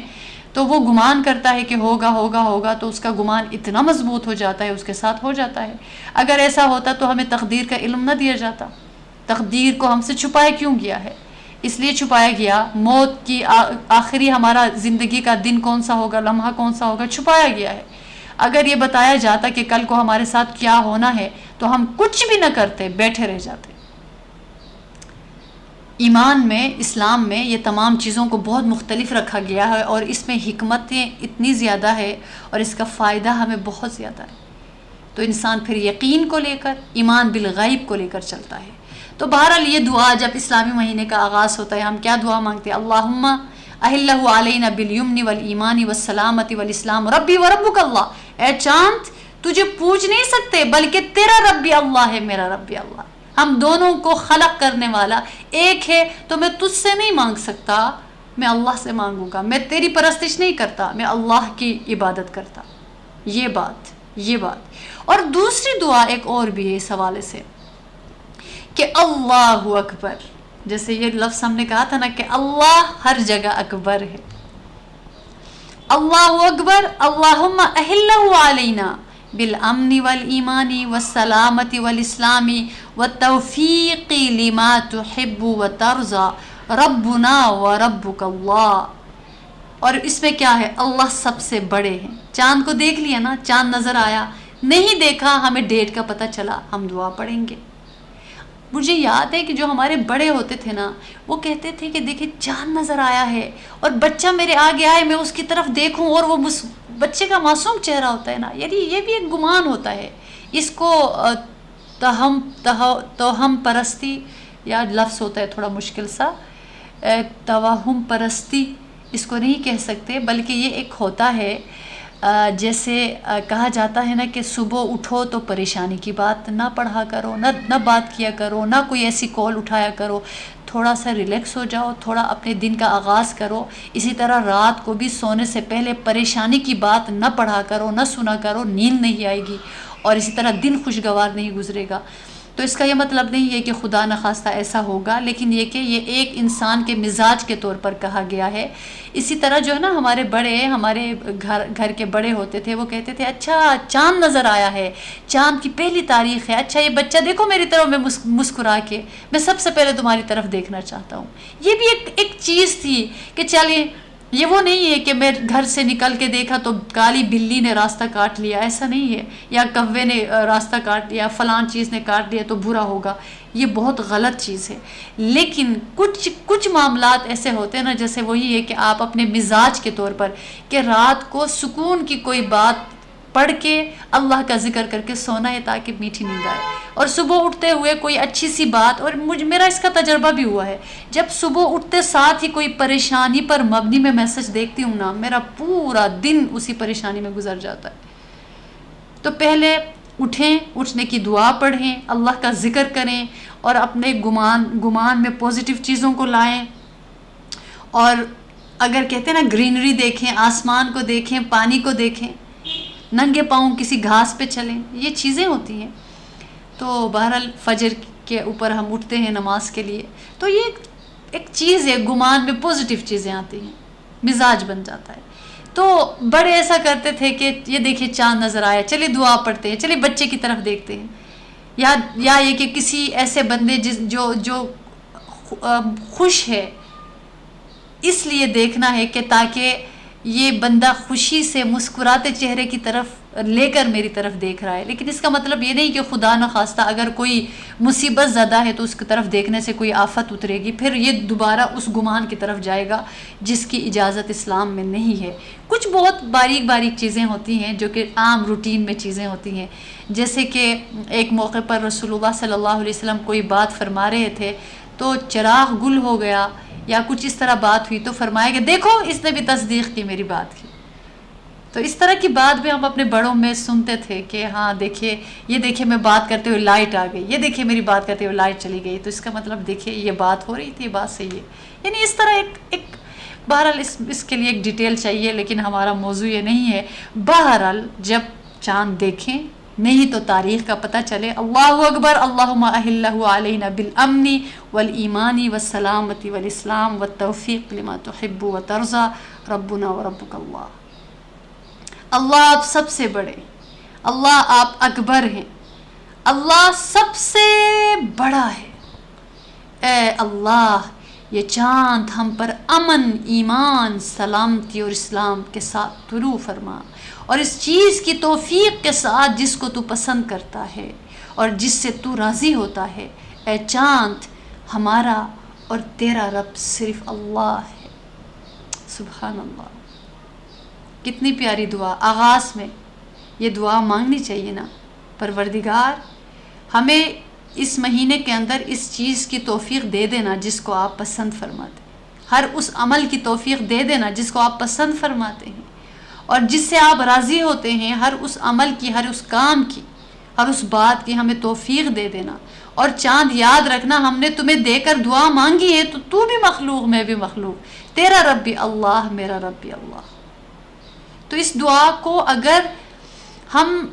تو وہ گمان کرتا ہے کہ ہوگا، تو اس کا گمان اتنا مضبوط ہو جاتا ہے، اس کے ساتھ ہو جاتا ہے. اگر ایسا ہوتا تو ہمیں تقدیر کا علم نہ دیا جاتا. تقدیر کو ہم سے چھپایا کیوں گیا ہے؟ اس لیے چھپایا گیا، موت کی آخری ہمارا زندگی کا دن کون سا ہوگا، لمحہ کون سا ہوگا، چھپایا گیا ہے. اگر یہ بتایا جاتا کہ کل کو ہمارے ساتھ کیا ہونا ہے تو ہم کچھ بھی نہ کرتے، بیٹھے رہ جاتے. ایمان میں، اسلام میں یہ تمام چیزوں کو بہت مختلف رکھا گیا ہے، اور اس میں حکمتیں اتنی زیادہ ہے اور اس کا فائدہ ہمیں بہت زیادہ ہے. تو انسان پھر یقین کو لے کر، ایمان بالغیب کو لے کر چلتا ہے. تو بہرحال یہ دعا جب اسلامی مہینے کا آغاز ہوتا ہے، ہم کیا دعا مانگتے ہیں؟ اللہم احلہ علینا بالیمن والایمان والسلامت والاسلام ربی وربک اللہ. اے چاند، تجھے پوچھ نہیں سکتے بلکہ تیرا رب بھی اللہ ہے، میرا رب بھی اللہ. ہم دونوں کو خلق کرنے والا ایک ہے. تو میں تجھ سے نہیں مانگ سکتا، میں اللہ سے مانگوں گا. میں تیری پرستش نہیں کرتا، میں اللہ کی عبادت کرتا. یہ بات. اور دوسری دعا ایک اور بھی ہے اس حوالے سے کہ اللہ اکبر. جیسے یہ لفظ ہم نے کہا تھا نا کہ اللہ ہر جگہ اکبر ہے. اللہ اکبر. اللہم احلہ علینا بالامن والایمان والسلامت والاسلام والتوفیق لما تحب وترضى ربنا وربک اللہ. اور اس میں کیا ہے؟ اللہ سب سے بڑے ہیں. چاند کو دیکھ لیا نا، چاند نظر آیا، نہیں دیکھا، ہمیں ڈیٹ کا پتہ چلا، ہم دعا پڑھیں گے. مجھے یاد ہے کہ جو ہمارے بڑے ہوتے تھے نا، وہ کہتے تھے کہ دیکھیں چاند نظر آیا ہے، اور بچہ میرے آگے آئے، میں اس کی طرف دیکھوں اور وہ بچے کا معصوم چہرہ ہوتا ہے نا، یعنی یہ بھی ایک گمان ہوتا ہے. اس کو توہم پرستی، یا لفظ ہوتا ہے تھوڑا مشکل سا، توہم پرستی اس کو نہیں کہہ سکتے، بلکہ یہ ایک ہوتا ہے جیسے کہا جاتا ہے نا کہ صبح اٹھو تو پریشانی کی بات نہ پڑھا کرو، نہ بات کیا کرو، نہ کوئی ایسی کال اٹھایا کرو، تھوڑا سا ریلیکس ہو جاؤ، تھوڑا اپنے دن کا آغاز کرو. اسی طرح رات کو بھی سونے سے پہلے پریشانی کی بات نہ پڑھا کرو، نہ سنا کرو، نیند نہیں آئے گی، اور اسی طرح دن خوشگوار نہیں گزرے گا. تو اس کا یہ مطلب نہیں ہے کہ خدا نخواستہ ایسا ہوگا، لیکن یہ کہ یہ ایک انسان کے مزاج کے طور پر کہا گیا ہے۔ اسی طرح جو ہے نا ہمارے گھر کے بڑے ہوتے تھے، وہ کہتے تھے اچھا چاند نظر آیا ہے، چاند کی پہلی تاریخ ہے، اچھا یہ بچہ دیکھو میری طرف میں مسکرا کے، میں سب سے پہلے تمہاری طرف دیکھنا چاہتا ہوں۔ یہ بھی ایک چیز تھی کہ چلیے، یہ وہ نہیں ہے کہ میں گھر سے نکل کے دیکھا تو کالی بلی نے راستہ کاٹ لیا، ایسا نہیں ہے، یا کوے نے راستہ کاٹ لیا، فلان چیز نے کاٹ لیا تو برا ہوگا، یہ بہت غلط چیز ہے۔ لیکن کچھ معاملات ایسے ہوتے ہیں نا، جیسے وہی ہے کہ آپ اپنے مزاج کے طور پر کہ رات کو سکون کی کوئی بات پڑھ کے اللہ کا ذکر کر کے سونا ہے تاکہ میٹھی نیند آئے، اور صبح اٹھتے ہوئے کوئی اچھی سی بات، اور میرا اس کا تجربہ بھی ہوا ہے، جب صبح اٹھتے ساتھ ہی کوئی پریشانی پر مبنی میں میسج دیکھتی ہوں نا، میرا پورا دن اسی پریشانی میں گزر جاتا ہے۔ تو پہلے اٹھیں، اٹھنے کی دعا پڑھیں، اللہ کا ذکر کریں، اور اپنے گمان میں پازیٹیو چیزوں کو لائیں، اور اگر کہتے ہیں نا گرینری دیکھیں، آسمان کو دیکھیں، پانی کو دیکھیں، ننگے پاؤں کسی گھاس پہ چلیں، یہ چیزیں ہوتی ہیں۔ تو بہرحال فجر کے اوپر ہم اٹھتے ہیں نماز کے لیے، تو یہ ایک چیز ہے، گمان میں پازیٹیو چیزیں آتی ہیں، مزاج بن جاتا ہے۔ تو بڑے ایسا کرتے تھے کہ یہ دیکھیں چاند نظر آیا، چلیے دعا پڑھتے ہیں، چلیے بچے کی طرف دیکھتے ہیں، یا یہ کہ کسی ایسے بندے جو خوش ہے، اس لیے دیکھنا ہے کہ تاکہ یہ بندہ خوشی سے مسکراتے چہرے کی طرف لے کر میری طرف دیکھ رہا ہے۔ لیکن اس کا مطلب یہ نہیں کہ خدا نخواستہ اگر کوئی مصیبت زدہ ہے تو اس کی طرف دیکھنے سے کوئی آفت اترے گی، پھر یہ دوبارہ اس گمان کی طرف جائے گا جس کی اجازت اسلام میں نہیں ہے۔ کچھ بہت باریک چیزیں ہوتی ہیں جو کہ عام روٹین میں چیزیں ہوتی ہیں، جیسے کہ ایک موقع پر رسول اللہ صلی اللہ علیہ وسلم کوئی بات فرما رہے تھے تو چراغ گل ہو گیا یا کچھ اس طرح بات ہوئی، تو فرمایا کہ دیکھو اس نے بھی تصدیق کی میری بات کی۔ تو اس طرح کی بات بھی ہم اپنے بڑوں میں سنتے تھے کہ ہاں دیکھیے، یہ دیکھیے میں بات کرتے ہوئے لائٹ آ گئی، یہ دیکھیے میری بات کرتے ہوئے لائٹ چلی گئی، تو اس کا مطلب دیکھیے یہ بات ہو رہی تھی، یہ بات صحیح ہے۔ یعنی اس طرح ایک بہرحال اس کے لیے ایک ڈیٹیل چاہیے، لیکن ہمارا موضوع یہ نہیں ہے۔ بہرحال جب چاند دیکھیں، نہیں تو تاریخ کا پتہ چلے۔ اللہ اکبر، اللہم اہلہ علینا بالامن والایمان والسلامت والاسلام والتوفیق لما تحب وترضى ربنا وربک اللہ۔ اللہ آپ سب سے بڑے، اللہ آپ اکبر ہیں، اللہ سب سے بڑا ہے۔ اے اللہ، یہ چاند ہم پر امن، ایمان، سلامتی اور اسلام کے ساتھ طلوع فرما، اور اس چیز کی توفیق کے ساتھ جس کو تو پسند کرتا ہے اور جس سے تو راضی ہوتا ہے۔ اے چاند، ہمارا اور تیرا رب صرف اللہ ہے۔ سبحان اللہ، کتنی پیاری دعا۔ آغاز میں یہ دعا مانگنی چاہیے نا، پروردگار ہمیں اس مہینے کے اندر اس چیز کی توفیق دے دینا جس کو آپ پسند فرماتے ہیں، ہر اس عمل کی توفیق دے دینا جس کو آپ پسند فرماتے ہیں اور جس سے آپ راضی ہوتے ہیں، ہر اس عمل کی، ہر اس کام کی، ہر اس بات کی ہمیں توفیق دے دینا۔ اور چاند یاد رکھنا، ہم نے تمہیں دے کر دعا مانگی ہے تو بھی مخلوق، میں بھی مخلوق، تیرا رب بھی اللہ، میرا رب بھی اللہ۔ تو اس دعا کو اگر ہم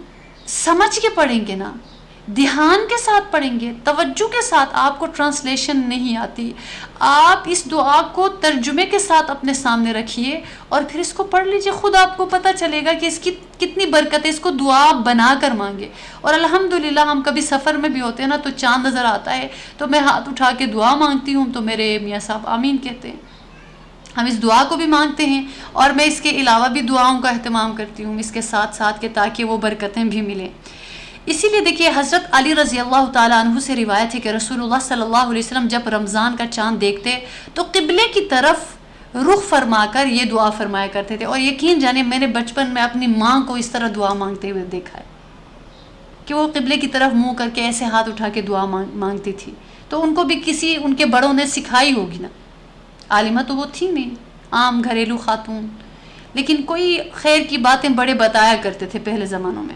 سمجھ کے پڑھیں گے نا، دھیان کے ساتھ پڑھیں گے، توجہ کے ساتھ، آپ کو ٹرانسلیشن نہیں آتی، آپ اس دعا کو ترجمے کے ساتھ اپنے سامنے رکھیے اور پھر اس کو پڑھ لیجئے، خود آپ کو پتہ چلے گا کہ اس کی کتنی برکت ہے۔ اس کو دعا بنا کر مانگے۔ اور الحمدللہ ہم کبھی سفر میں بھی ہوتے ہیں نا تو چاند نظر آتا ہے تو میں ہاتھ اٹھا کے دعا مانگتی ہوں تو میرے میاں صاحب آمین کہتے ہیں۔ ہم اس دعا کو بھی مانگتے ہیں، اور میں اس کے علاوہ بھی دعاؤں کا اہتمام کرتی ہوں اس کے ساتھ ساتھ کہ تاکہ وہ برکتیں بھی ملیں۔ اسی لیے دیکھیے، حضرت علی رضی اللہ تعالیٰ عنہ سے روایت ہے کہ رسول اللہ صلی اللہ علیہ وسلم جب رمضان کا چاند دیکھتے تو قبلے کی طرف رخ فرما کر یہ دعا فرمایا کرتے تھے۔ اور یقین جانے، میں نے بچپن میں اپنی ماں کو اس طرح دعا مانگتے ہوئے دیکھا ہے کہ وہ قبلے کی طرف منہ کر کے ایسے ہاتھ اٹھا کے دعا مانگتی تھی۔ تو ان کو بھی کسی ان کے بڑوں نے سکھائی ہوگی نا، عالمہ تو وہ تھی نہیں، عام گھریلو خاتون، لیکن کوئی خیر کی باتیں بڑے بتایا کرتے تھے پہلے زمانوں میں۔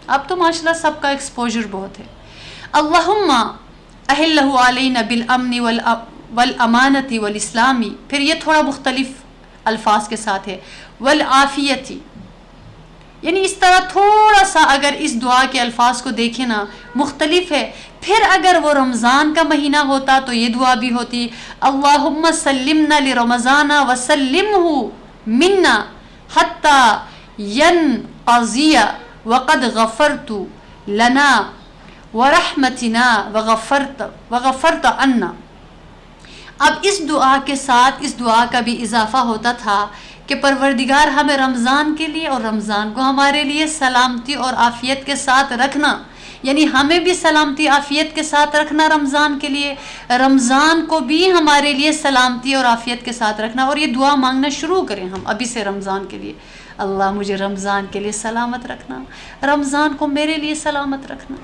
اب تو ماشاءاللہ سب کا ایکسپوجر بہت ہے۔ اللہم اہلہ علینا بالامن والامانتی والاسلامی، پھر یہ تھوڑا مختلف الفاظ کے ساتھ ہے، والعافیتی، یعنی اس طرح تھوڑا سا اگر اس دعا کے الفاظ کو دیکھیں نا مختلف ہے. پھر اگر وہ رمضان کا مہینہ ہوتا تو یہ دعا بھی ہوتی اللہم سلمنا لرمضان وسلمہ منا حتی ینقضی وقد غفرت لنا ورحمتنا وغفرت عنا. اب اس دعا کے ساتھ اس دعا کا بھی اضافہ ہوتا تھا کہ پروردگار ہمیں رمضان کے لیے اور رمضان کو ہمارے لیے سلامتی اور عافیت کے ساتھ رکھنا، یعنی ہمیں بھی سلامتی عافیت کے ساتھ رکھنا رمضان کے لیے، رمضان کو بھی ہمارے لیے سلامتی اور عافیت کے ساتھ رکھنا. اور یہ دعا مانگنا شروع کریں ہم ابھی سے رمضان کے لیے. اللہ مجھے رمضان کے لیے سلامت رکھنا، رمضان کو میرے لیے سلامت رکھنا،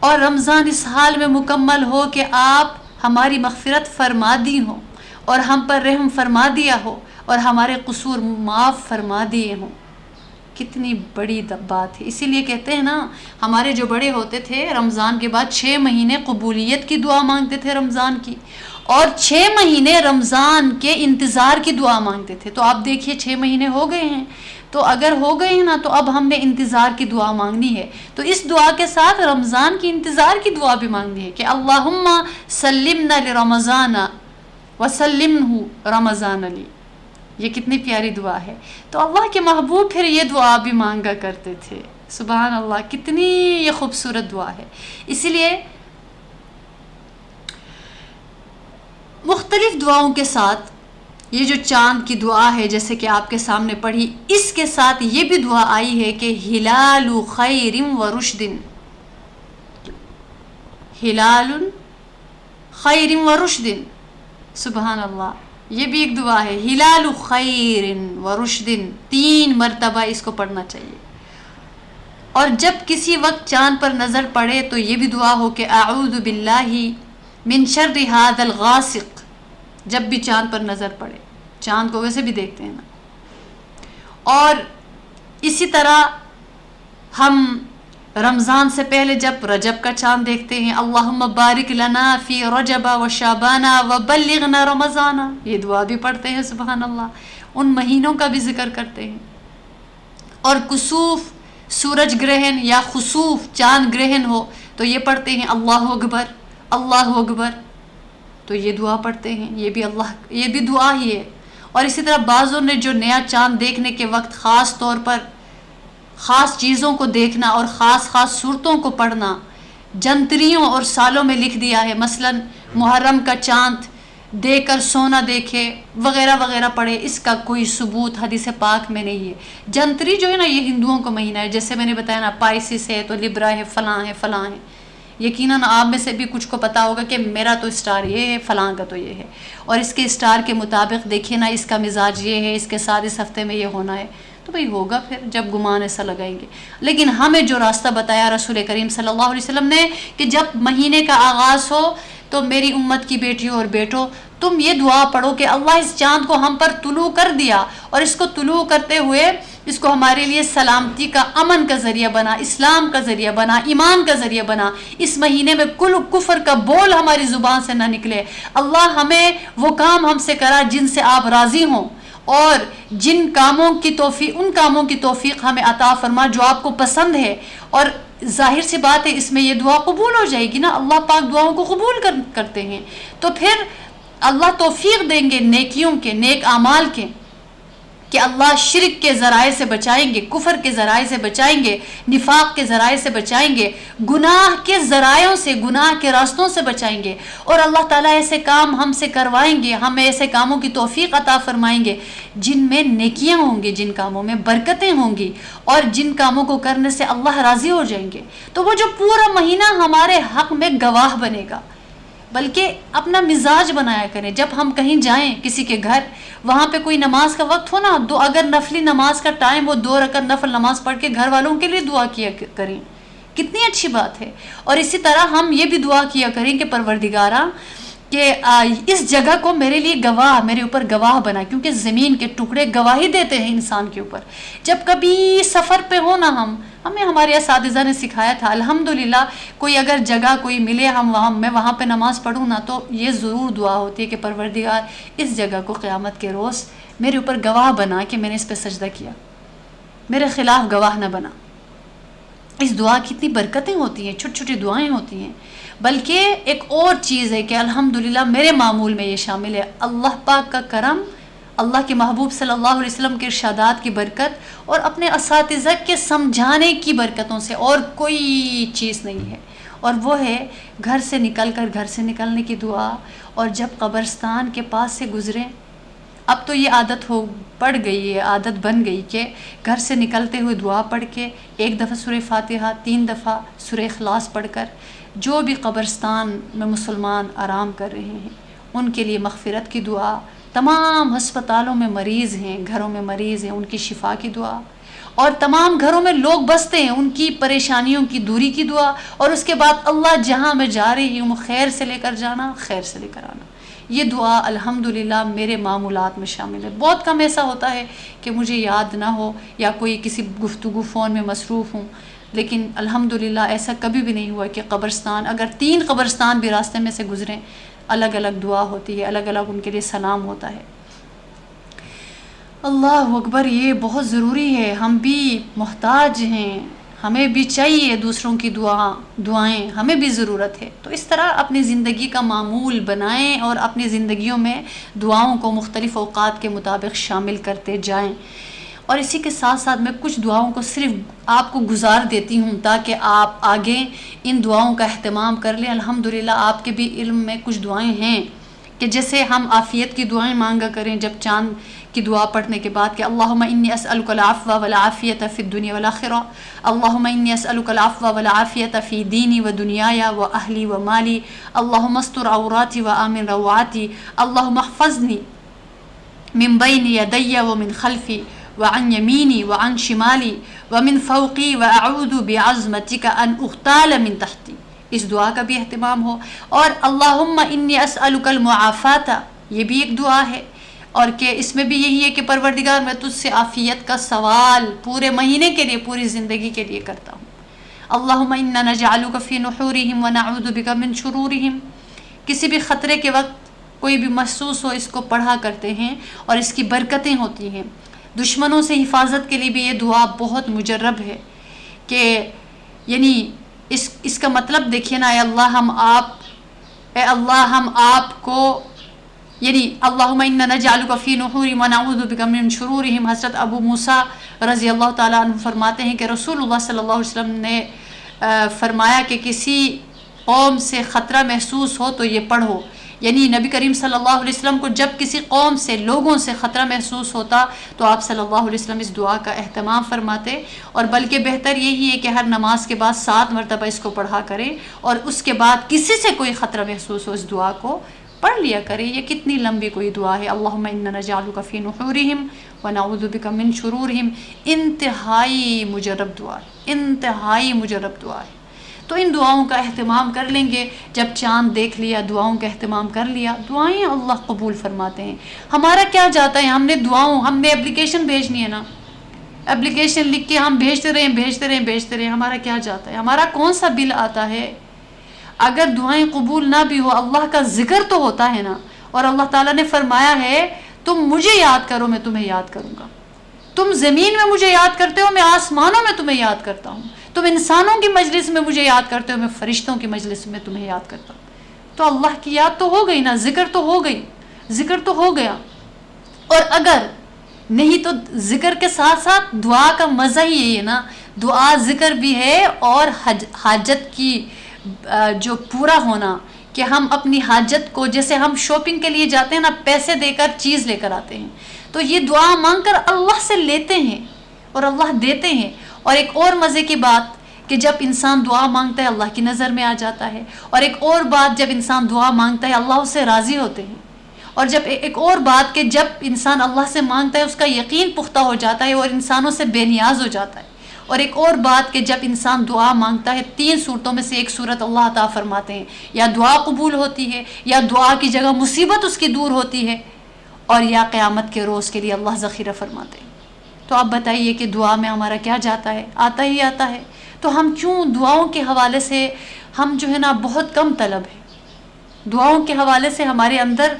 اور رمضان اس حال میں مکمل ہو کہ آپ ہماری مغفرت فرما دی ہو اور ہم پر رحم فرما دیا ہو اور ہمارے قصور معاف فرما دیے ہوں. کتنی بڑی بات ہے. اسی لیے کہتے ہیں نا ہمارے جو بڑے ہوتے تھے رمضان کے بعد 6 مہینے قبولیت کی دعا مانگتے تھے رمضان کی، اور 6 مہینے رمضان کے انتظار کی دعا مانگتے تھے. تو آپ دیکھیے 6 مہینے ہو گئے ہیں، تو اگر ہو گئے ہیں نا تو اب ہم نے انتظار کی دعا مانگنی ہے. تو اس دعا کے ساتھ رمضان کی انتظار کی دعا بھی مانگنی ہے کہ اللہم سلمنا لرمضان وسلمہ رمضان لی. یہ کتنی پیاری دعا ہے. تو اللہ کے محبوب پھر یہ دعا بھی مانگا کرتے تھے. سبحان اللہ، کتنی یہ خوبصورت دعا ہے. اسی لیے مختلف دعاؤں کے ساتھ یہ جو چاند کی دعا ہے جیسے کہ آپ کے سامنے پڑھی، اس کے ساتھ یہ بھی دعا آئی ہے کہ ہلال خیر و رشد، ہلال خیر و رشد. سبحان اللہ، یہ بھی ایک دعا ہے ہلال خیر و رشد. 3 مرتبہ اس کو پڑھنا چاہیے. اور جب کسی وقت چاند پر نظر پڑے تو یہ بھی دعا ہو کہ اعوذ باللہ من شر ھذا الغاسق. جب بھی چاند پر نظر پڑے، چاند کو ویسے بھی دیکھتے ہیں نا. اور اسی طرح ہم رمضان سے پہلے جب رجب کا چاند دیکھتے ہیں اللہم بارک لنا فی رجب و شعبان و بلغنا رمضان، یہ دعا بھی پڑھتے ہیں. سبحان اللہ، ان مہینوں کا بھی ذکر کرتے ہیں. اور کسوف سورج گرہن یا خسوف چاند گرہن ہو تو یہ پڑھتے ہیں اللہ اکبر اللہ اکبر. تو یہ دعا پڑھتے ہیں، یہ بھی دعا ہی ہے. اور اسی طرح بعضوں نے جو نیا چاند دیکھنے کے وقت خاص طور پر خاص چیزوں کو دیکھنا اور خاص صورتوں کو پڑھنا جنتریوں اور سالوں میں لکھ دیا ہے. مثلا محرم کا چاند دیکھ کر سونا دیکھے وغیرہ وغیرہ پڑھے. اس کا کوئی ثبوت حدیث پاک میں نہیں ہے. جنتری جو ہے نا یہ ہندوؤں کا مہینہ ہے. جیسے میں نے بتایا نا پائسس ہے تو لبرا ہے فلاں ہے فلاں ہے. یقیناً آپ میں سے بھی کچھ کو پتا ہوگا کہ میرا تو اسٹار یہ ہے فلاں کا تو یہ ہے، اور اس کے اسٹار کے مطابق دیکھیے نا اس کا مزاج یہ ہے، اس کے ساتھ اس ہفتے میں یہ ہونا ہے. تو بھئی ہوگا پھر جب گمان ایسا لگائیں گے. لیکن ہمیں جو راستہ بتایا رسول کریم صلی اللہ علیہ وسلم نے کہ جب مہینے کا آغاز ہو تو میری امت کی بیٹیوں اور بیٹوں تم یہ دعا پڑھو کہ اللہ اس چاند کو ہم پر طلوع کر دیا اور اس کو طلوع کرتے ہوئے اس کو ہمارے لیے سلامتی کا، امن کا ذریعہ بنا، اسلام کا ذریعہ بنا، ایمان کا ذریعہ بنا. اس مہینے میں کل کفر کا بول ہماری زبان سے نہ نکلے. اللہ ہمیں وہ کام ہم سے کرا جن سے آپ راضی ہوں، اور جن کاموں کی توفیق، ان کاموں کی توفیق ہمیں عطا فرما جو آپ کو پسند ہے. اور ظاہر سی بات ہے اس میں یہ دعا قبول ہو جائے گی نا. اللہ پاک دعاؤں کو قبول کرتے ہیں. تو پھر اللہ توفیق دیں گے نیکیوں کے، نیک اعمال کے، کہ اللہ شرک کے ذرائع سے بچائیں گے، کفر کے ذرائع سے بچائیں گے، نفاق کے ذرائع سے بچائیں گے، گناہ کے ذرائعوں سے، گناہ کے راستوں سے بچائیں گے. اور اللہ تعالیٰ ایسے کام ہم سے کروائیں گے، ہمیں ایسے کاموں کی توفیق عطا فرمائیں گے جن میں نیکیاں ہوں گی، جن کاموں میں برکتیں ہوں گی، اور جن کاموں کو کرنے سے اللہ راضی ہو جائیں گے. تو وہ جو پورا مہینہ ہمارے حق میں گواہ بنے گا. بلکہ اپنا مزاج بنایا کریں. جب ہم کہیں جائیں کسی کے گھر، وہاں پہ کوئی نماز کا وقت ہو نا، تو اگر نفلی نماز کا ٹائم ہو 2 رکعت نفل نماز پڑھ کے گھر والوں کے لیے دعا کیا کریں. کتنی اچھی بات ہے. اور اسی طرح ہم یہ بھی دعا کیا کریں کہ پروردگارا کہ اس جگہ کو میرے لیے گواہ، میرے اوپر گواہ بنا. کیونکہ زمین کے ٹکڑے گواہی دیتے ہیں انسان کے اوپر. جب کبھی سفر پہ ہو نا، ہمیں ہمارے اساتذہ نے سکھایا تھا الحمدللہ، کوئی اگر جگہ کوئی ملے میں وہاں پہ نماز پڑھوں نا، تو یہ ضرور دعا ہوتی ہے کہ پروردگار اس جگہ کو قیامت کے روز میرے اوپر گواہ بنا کہ میں نے اس پہ سجدہ کیا. میرے خلاف گواہ نہ بنا. اس دعا کی اتنی برکتیں ہوتی ہیں، چھوٹی چھوٹی دعائیں ہوتی ہیں. بلکہ ایک اور چیز ہے کہ الحمدللہ میرے معمول میں یہ شامل ہے، اللہ پاک کا کرم، اللہ کے محبوب صلی اللہ علیہ وسلم کے ارشادات کی برکت اور اپنے اساتذہ کے سمجھانے کی برکتوں سے اور کوئی چیز نہیں ہے. اور وہ ہے گھر سے نکلنے کی دعا. اور جب قبرستان کے پاس سے گزریں، اب تو یہ عادت پڑ گئی ہے، عادت بن گئی کہ گھر سے نکلتے ہوئے دعا پڑھ کے 1 دفعہ سورہ فاتحہ، 3 دفعہ سورہ اخلاص پڑھ کر جو بھی قبرستان میں مسلمان آرام کر رہے ہیں ان کے لیے مغفرت کی دعا، تمام ہسپتالوں میں مریض ہیں، گھروں میں مریض ہیں، ان کی شفا کی دعا، اور تمام گھروں میں لوگ بستے ہیں ان کی پریشانیوں کی دوری کی دعا، اور اس کے بعد اللہ جہاں میں جا رہی ہوں خیر سے لے کر جانا، خیر سے لے کر آنا. یہ دعا الحمدللہ میرے معمولات میں شامل ہے. بہت کم ایسا ہوتا ہے کہ مجھے یاد نہ ہو یا کوئی کسی گفتگو فون میں مصروف ہوں، لیکن الحمدللہ ایسا کبھی بھی نہیں ہوا کہ قبرستان، اگر 3 قبرستان بھی راستے میں سے گزریں، الگ الگ دعا ہوتی ہے، الگ الگ ان کے لیے سلام ہوتا ہے. اللہ اکبر، یہ بہت ضروری ہے. ہم بھی محتاج ہیں، ہمیں بھی چاہیے دوسروں کی دعائیں، ہمیں بھی ضرورت ہے. تو اس طرح اپنی زندگی کا معمول بنائیں اور اپنی زندگیوں میں دعاؤں کو مختلف اوقات کے مطابق شامل کرتے جائیں. اور اسی کے ساتھ ساتھ میں کچھ دعاؤں کو صرف آپ کو گزار دیتی ہوں تاکہ آپ آگے ان دعاؤں کا اہتمام کر لیں. الحمدللہ آپ کے بھی علم میں کچھ دعائیں ہیں کہ جیسے ہم عافیت کی دعائیں مانگا کریں جب چاند کی دعا پڑھنے کے بعد کہ اللہم انی اسألک العفو والعافیت فی الدنیا والآخرہ، اللہم انی اسألک العفو والعافیت فی دینی و دنیای و اہلی و مالی، اللہم استر عوراتی و آمن روعاتی، اللہم احفظنی من بین یدی و من خلفی وعن یمینی وعن شمالی ومن فوقی واعوذ بعظمتک ان اغتال من تحتی. اس دعا کا بھی اہتمام ہو. اور اللہم انی اسألک المعافات، یہ بھی ایک دعا ہے، اور کہ اس میں بھی یہی ہے کہ پروردگار میں تجھ سے عافیت کا سوال پورے مہینے کے لیے، پوری زندگی کے لیے کرتا ہوں. اللہم انا نجعلک فی نحورہم ونعوذ بک من شرورہم. کسی بھی خطرے کے وقت کوئی بھی محسوس ہو اس کو پڑھا کرتے ہیں اور اس کی برکتیں ہوتی ہیں. دشمنوں سے حفاظت کے لیے بھی یہ دعا بہت مجرب ہے کہ یعنی اس کا مطلب دیکھیے نا، اے اللہ ہم آپ کو یعنی اللہم انا نجعلک فی نحورہم ونعوذ بک من شرورہم. حضرت ابو موسیٰ رضی اللہ تعالیٰ عنہ فرماتے ہیں کہ رسول اللہ صلی اللہ علیہ وسلم نے فرمایا کہ کسی قوم سے خطرہ محسوس ہو تو یہ پڑھو. یعنی نبی کریم صلی اللہ علیہ وسلم کو جب کسی قوم سے، لوگوں سے خطرہ محسوس ہوتا تو آپ صلی اللہ علیہ وسلم اس دعا کا اہتمام فرماتے. اور بلکہ بہتر یہی ہے کہ ہر نماز کے بعد 7 مرتبہ اس کو پڑھا کریں، اور اس کے بعد کسی سے کوئی خطرہ محسوس ہو اس دعا کو پڑھ لیا کریں. یہ کتنی لمبی کوئی دعا ہے، اللہم انا نجعلک فی نحورہم ونعوذ بک من شرورہم. انتہائی مجرب دعا ہے، انتہائی مجرب دعا ہے. تو ان دعاؤں کا اہتمام کر لیں گے. جب چاند دیکھ لیا، دعاؤں کا اہتمام کر لیا، دعائیں اللہ قبول فرماتے ہیں. ہمارا کیا جاتا ہے، ہم نے اپلیکیشن بھیجنی ہے نا، اپلیکیشن لکھ کے ہم بھیجتے رہیں. ہمارا کیا جاتا ہے، ہمارا کون سا بل آتا ہے. اگر دعائیں قبول نہ بھی ہو، اللہ کا ذکر تو ہوتا ہے نا. اور اللہ تعالیٰ نے فرمایا ہے تم مجھے یاد کرو میں تمہیں یاد کروں گا. تم زمین میں مجھے یاد کرتے ہو، میں آسمانوں میں تمہیں یاد کرتا ہوں. تم انسانوں کی مجلس میں مجھے یاد کرتے ہو، میں فرشتوں کی مجلس میں تمہیں یاد کرتا ہوں. تو اللہ کی یاد تو ہو گئی نا، ذکر تو ہو گئی، ذکر تو ہو گیا. اور اگر نہیں تو ذکر کے ساتھ ساتھ دعا کا مزہ ہی یہی ہے نا، دعا ذکر بھی ہے اور حاجت کی جو پورا ہونا، کہ ہم اپنی حاجت کو، جیسے ہم شاپنگ کے لیے جاتے ہیں نا، پیسے دے کر چیز لے کر آتے ہیں، تو یہ دعا مانگ کر اللہ سے لیتے ہیں اور اللہ دیتے ہیں. اور ایک اور مزے کی بات کہ جب انسان دعا مانگتا ہے اللہ کی نظر میں آ جاتا ہے. اور ایک اور بات، جب انسان دعا مانگتا ہے اللہ اس سے راضی ہوتے ہیں. اور جب ایک اور بات کہ جب انسان اللہ سے مانگتا ہے اس کا یقین پختہ ہو جاتا ہے اور انسانوں سے بے نیاز ہو جاتا ہے. اور ایک اور بات کہ جب انسان دعا مانگتا ہے 3 صورتوں میں سے ایک صورت اللہ عطا فرماتے ہیں، یا دعا قبول ہوتی ہے، یا دعا کی جگہ مصیبت اس کی دور ہوتی ہے، اور یا قیامت کے روز کے لیے اللہ ذخیرہ فرماتے ہیں. تو آپ بتائیے کہ دعا میں ہمارا کیا جاتا ہے، آتا ہی آتا ہے. تو ہم کیوں دعاؤں کے حوالے سے ہم جو ہے نا بہت کم طلب ہے. دعاؤں کے حوالے سے ہمارے اندر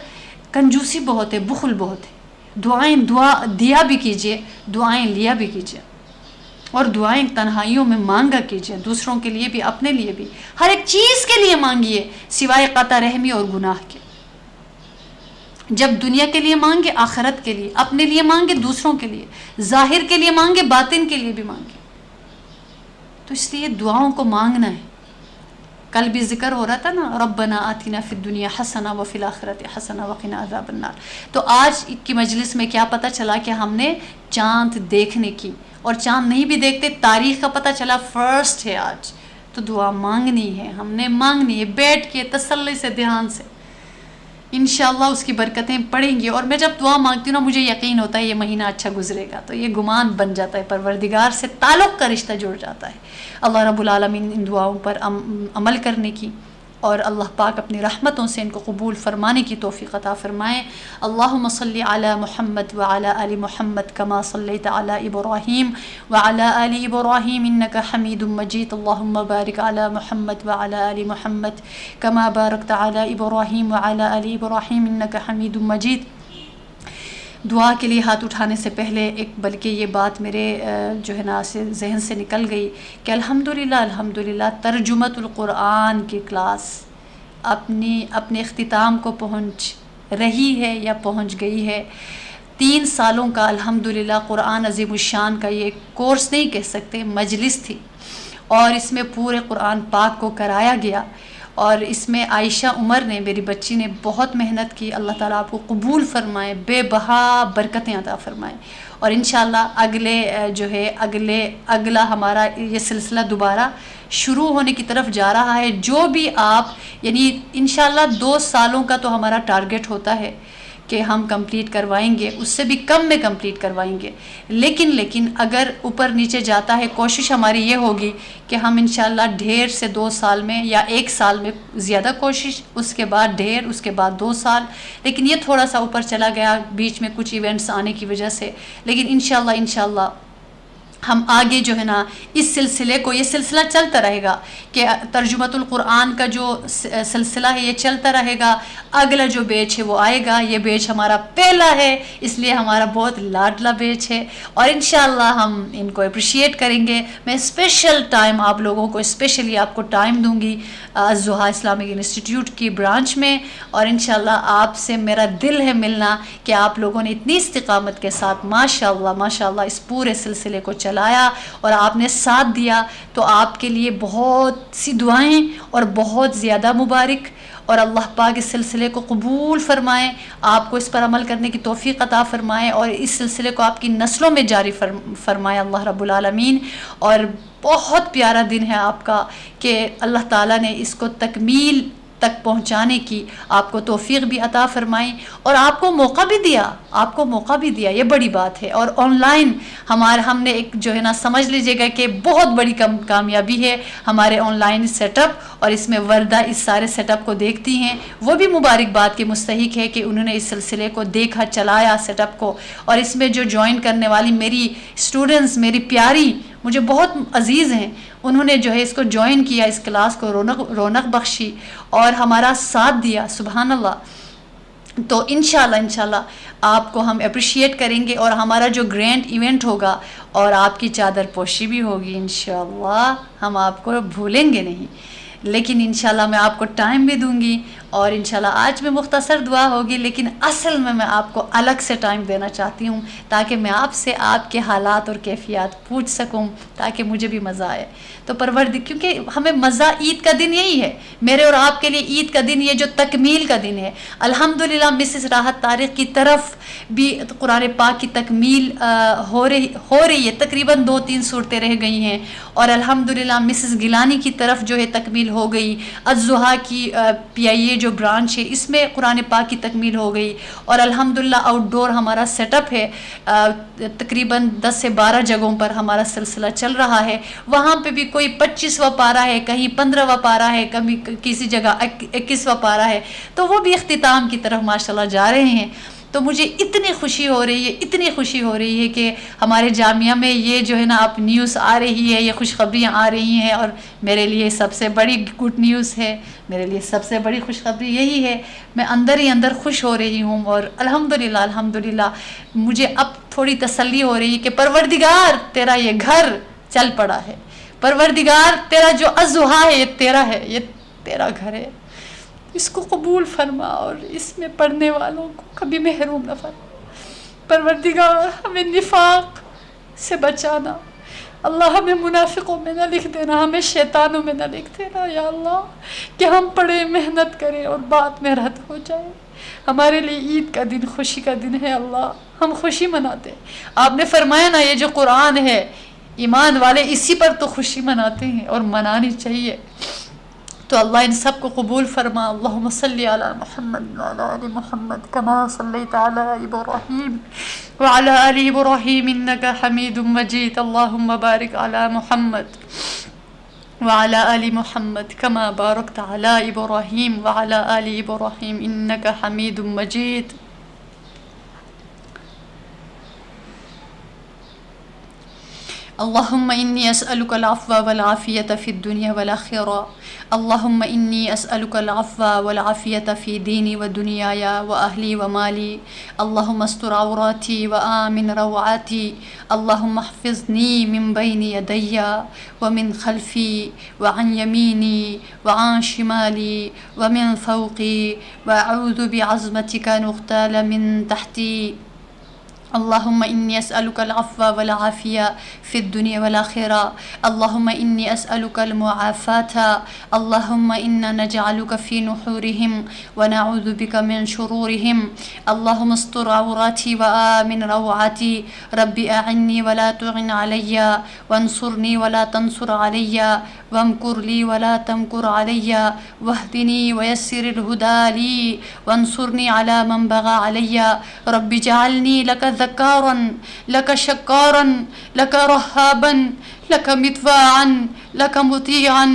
کنجوسی بہت ہے، بخل بہت ہے. دعا دیا بھی کیجیے، دعائیں لیا بھی کیجیے. اور دعائیں تنہائیوں میں مانگا کیجیے، دوسروں کے لیے بھی اپنے لیے بھی، ہر ایک چیز کے لیے مانگیے سوائے قطع رحمی اور گناہ کے۔ جب دنیا کے لیے مانگے، آخرت کے لیے، اپنے لیے مانگے، دوسروں کے لیے، ظاہر کے لیے مانگے، باطن کے لیے بھی مانگے۔ تو اس لیے دعاؤں کو مانگنا ہے۔ کل بھی ذکر ہو رہا تھا نا، ربنا آتنا فی الدنیا حسنہ وفی الآخرۃ حسنہ وقنا عذاب النار۔ تو آج کی مجلس میں کیا پتہ چلا کہ ہم نے چاند دیکھنے کی، اور چاند نہیں بھی دیکھتے، تاریخ کا پتہ چلا فرسٹ ہے آج۔ تو دعا مانگنی ہے، ہم نے مانگنی ہے، بیٹھ کے تسلی سے، دھیان سے، انشاءاللہ اس کی برکتیں پڑیں گی۔ اور میں جب دعا مانگتی ہوں نا، مجھے یقین ہوتا ہے یہ مہینہ اچھا گزرے گا، تو یہ گمان بن جاتا ہے، پروردگار سے تعلق کا رشتہ جڑ جاتا ہے۔ اللہ رب العالمین ان دعاؤں پر عمل کرنے کی، اور اللہ پاک اپنی رحمتوں سے ان کو قبول فرمانے کی توفیق عطا فرمائیں۔ اللہم صلی علی محمد وعلی آل محمد کما صلیت علی ابراہیم وعلی آل ابراہیم انک حمید مجید۔ اللہم بارک علی محمد وعلی آل محمد کما بارکت علی ابراہیم وعلی آل ابراہیم انک حمید مجید۔ دعا کے لیے ہاتھ اٹھانے سے پہلے بلکہ یہ بات میرے جو ہے نا ذہن سے نکل گئی کہ الحمدللہ ترجمۃ القرآن کی کلاس اپنے اختتام کو پہنچ رہی ہے یا پہنچ گئی ہے۔ 3 سالوں کا الحمدللہ قرآن عظیم الشان کا یہ کورس نہیں کہہ سکتے، مجلس تھی، اور اس میں پورے قرآن پاک کو کرایا گیا، اور اس میں عائشہ عمر نے، میری بچی نے بہت محنت کی۔ اللہ تعالیٰ آپ کو قبول فرمائے، بے بہا برکتیں عطا فرمائے، اور انشاءاللہ اگلا ہمارا یہ سلسلہ دوبارہ شروع ہونے کی طرف جا رہا ہے۔ جو بھی آپ یعنی انشاءاللہ 2 سالوں کا تو ہمارا ٹارگٹ ہوتا ہے کہ ہم کمپلیٹ کروائیں گے، اس سے بھی کم میں کمپلیٹ کروائیں گے، لیکن اگر اوپر نیچے جاتا ہے، کوشش ہماری یہ ہوگی کہ ہم انشاءاللہ 1.5 سے 2 سال میں، یا 1 سال میں زیادہ کوشش، اس کے بعد 1.5، اس کے بعد 2 سال، لیکن یہ تھوڑا سا اوپر چلا گیا بیچ میں کچھ ایونٹس آنے کی وجہ سے، لیکن انشاءاللہ ہم آگے جو ہے نا اس سلسلے کو، یہ سلسلہ چلتا رہے گا کہ ترجمۃ القرآن کا جو سلسلہ ہے یہ چلتا رہے گا۔ اگلا جو بیچ ہے وہ آئے گا، یہ بیچ ہمارا پہلا ہے، اس لیے ہمارا بہت لاڈلا بیچ ہے، اور انشاءاللہ ہم ان کو اپریشیٹ کریں گے۔ میں اسپیشل ٹائم آپ لوگوں کو، اسپیشلی آپ کو ٹائم دوں گی الضحیٰ اسلامک انسٹیٹیوٹ کی برانچ میں، اور انشاءاللہ آپ سے میرا دل ہے ملنا کہ آپ لوگوں نے اتنی استقامت کے ساتھ ماشاءاللہ اس پورے سلسلے کو چلایا اور آپ نے ساتھ دیا، تو آپ کے لیے بہت سی دعائیں اور بہت زیادہ مبارک، اور اللہ پاک اس سلسلے کو قبول فرمائیں، آپ کو اس پر عمل کرنے کی توفیق عطا فرمائیں، اور اس سلسلے کو آپ کی نسلوں میں جاری فرمائے اللہ رب العالمین۔ اور بہت پیارا دن ہے آپ کا کہ اللہ تعالیٰ نے اس کو تکمیل تک پہنچانے کی آپ کو توفیق بھی عطا فرمائی، اور آپ کو موقع بھی دیا، یہ بڑی بات ہے۔ اور آن لائن ہم نے ایک جو ہے نا، سمجھ لیجئے گا کہ بہت بڑی کامیابی ہے ہمارے آن لائن سیٹ اپ، اور اس میں وردہ اس سارے سیٹ اپ کو دیکھتی ہیں، وہ بھی مبارکباد کے مستحق ہے کہ انہوں نے اس سلسلے کو دیکھا، چلایا سیٹ اپ کو، اور اس میں جو جوائن کرنے والی میری اسٹوڈنٹس، میری پیاری، مجھے بہت عزیز ہیں، انہوں نے جو ہے اس کو جوائن کیا، اس کلاس کو رونق بخشی اور ہمارا ساتھ دیا، سبحان اللہ۔ تو انشاءاللہ آپ کو ہم اپریشیٹ کریں گے، اور ہمارا جو گرینڈ ایونٹ ہوگا اور آپ کی چادر پوشی بھی ہوگی انشاءاللہ، ہم آپ کو بھولیں گے نہیں، لیکن انشاءاللہ میں آپ کو ٹائم بھی دوں گی، اور انشاءاللہ آج میں مختصر دعا ہوگی، لیکن اصل میں آپ کو الگ سے ٹائم دینا چاہتی ہوں تاکہ میں آپ سے آپ کے حالات اور کیفیات پوچھ سکوں، تاکہ مجھے بھی مزہ آئے۔ تو کیونکہ ہمیں مزہ عید کا دن یہی ہے، میرے اور آپ کے لیے عید کا دن یہ جو تکمیل کا دن ہے، الحمدللہ مسز راحت طارق کی طرف بھی قرآن پاک کی تکمیل ہو رہی ہے، تقریباً 2-3 صورتیں رہ گئی ہیں، اور الحمدللہ مسز گیلانی کی طرف جو ہے تکمیل ہو گئی، الضحیٰ کی PIA جو برانچ ہے اس میں قرآن پاک کی تکمیل ہو گئی، اور الحمدللہ آؤٹ ڈور ہمارا سیٹ اپ ہے، تقریباً 10 سے 12 جگہوں پر ہمارا سلسلہ چل رہا ہے، وہاں پہ بھی کوئی 25واں پارہ ہے، کہیں 15واں پارہ ہے، کبھی کسی جگہ 21واں پارہ ہے، تو وہ بھی اختتام کی طرف ماشاءاللہ جا رہے ہیں۔ تو مجھے اتنی خوشی ہو رہی ہے کہ ہمارے جامعہ میں یہ جو ہے نا اب نیوز آ رہی ہے، یہ خوشخبریاں آ رہی ہیں، اور میرے لیے سب سے بڑی گڈ نیوز ہے، میرے لیے سب سے بڑی خوشخبری یہی ہے، میں اندر ہی اندر خوش ہو رہی ہوں، اور الحمدللہ مجھے اب تھوڑی تسلی ہو رہی ہے کہ پروردگار تیرا یہ گھر چل پڑا ہے۔ پروردگار تیرا جو اضحیٰ ہے یہ تیرا ہے، یہ تیرا گھر ہے، اس کو قبول فرما اور اس میں پڑھنے والوں کو کبھی محروم نہ فرما۔ پروردگار ہمیں نفاق سے بچانا، اللہ ہمیں منافقوں میں نہ لکھ دینا، ہمیں شیطانوں میں نہ لکھ دینا یا اللہ، کہ ہم پڑھیں محنت کریں اور بعد میں رد ہو جائے۔ ہمارے لیے عید کا دن خوشی کا دن ہے اللہ، ہم خوشی مناتے۔ آپ نے فرمایا نا یہ جو قرآن ہے ایمان والے اسی پر تو خوشی مناتے ہیں اور منانی چاہیے، تو اللہ ان سب کو قبول فرما۔ اللہم صلی علی محمد وعلی آل محمد کما صلیت علی ابراہیم وعلی آل ابراہیم انکا حمید مجید۔ اللہم بارک علی محمد وعلی آل محمد کما بارکت علی ابراہیم وعلی آل ابراہیم انکا حمید مجید۔ اللهم إني أسألك العفو والعافية في الدنيا والآخرة، اللهم إني أسألك العفو والعافية في ديني ودنياي وأهلي ومالي، اللهم استر عوراتي وآمن روعاتي، اللهم احفظني من بين يدي ومن خلفي وعن يميني وعن شمالي ومن فوقي، وأعوذ بعظمتك أن أغتال من تحتي، اللهم إني أسألك العفو والعافية في الدنيا والآخرة، اللهم إني أسألك المعافاة، اللهم إنا نجعلك في نحورهم ونعوذ بك من شرورهم، اللهم استر عوراتي وآمن روعاتي، ربي أعني ولا تعن علي، وانصرني ولا تنصر علي، وامكر لي ولا تمكر علي، واهدني ويسر الهدى لي، وانصرني على من بغى علي، رب اجعلني لك ذكارا لك شكارا لك رهابا لك مطواعا لك مطيعا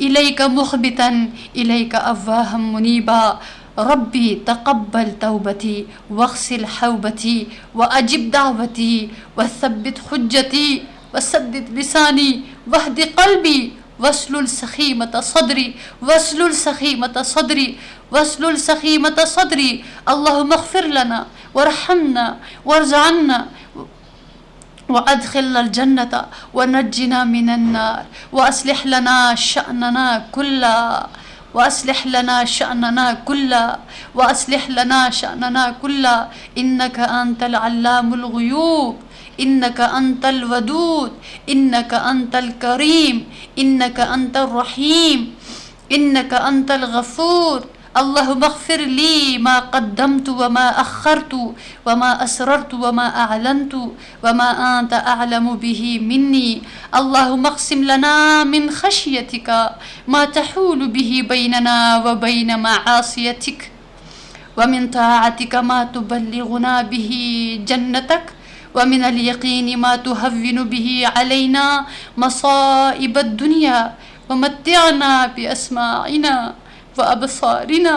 إليك مخبتا إليك أواها منيبا، ربي تقبل توبتي واغسل حوبتي وأجب دعوتي وثبت حجتي وسدد لساني واهد قلبي واسلل سخيمة صدري واسلل سخيمة صدري واسلل سخيمة صدري، اللهم اغفر لنا وارحمنا وارزعنا وأدخلنا الجنة ونجنا من النار، وأصلح لنا شأننا كله، وأصلح لنا شأننا كله، وأصلح لنا شأننا كله، إنك أنت العلام الغيوب، إنك أنت الودود، إنك أنت الكريم، إنك أنت الرحيم، إنك أنت الغفور، اللهم اغفر لي ما قدمت وما أخرت وما أسررت وما أعلنت وما أنت أعلم به مني، اللهم اقسم لنا من خشيتك ما تحول به بيننا وبين معاصيتك، ومن طاعتك ما تبلغنا به جنتك، ومن اليقين ما تهون به علينا مصائب الدنيا، ومتعنا بأسماعنا وأبصارنا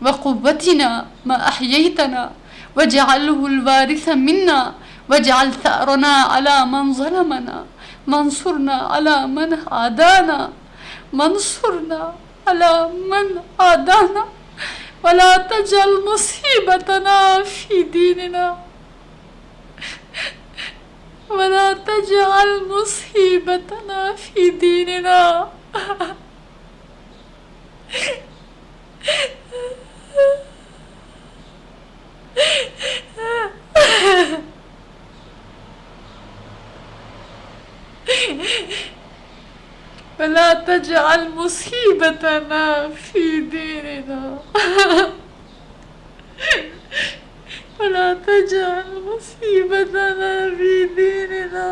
وقوتنا ما أحييتنا، واجعله الوارث منا، واجعل ثأرنا على من ظلمنا، وانصرنا على من عادانا، وانصرنا على من عادانا، ولا تجعل مصيبتنا في ديننا، ولا تجعل مصيبتنا في ديننا، ولا تجعل مصيبتنا في ديننا، ولا تجعل مصيبتنا في ديننا،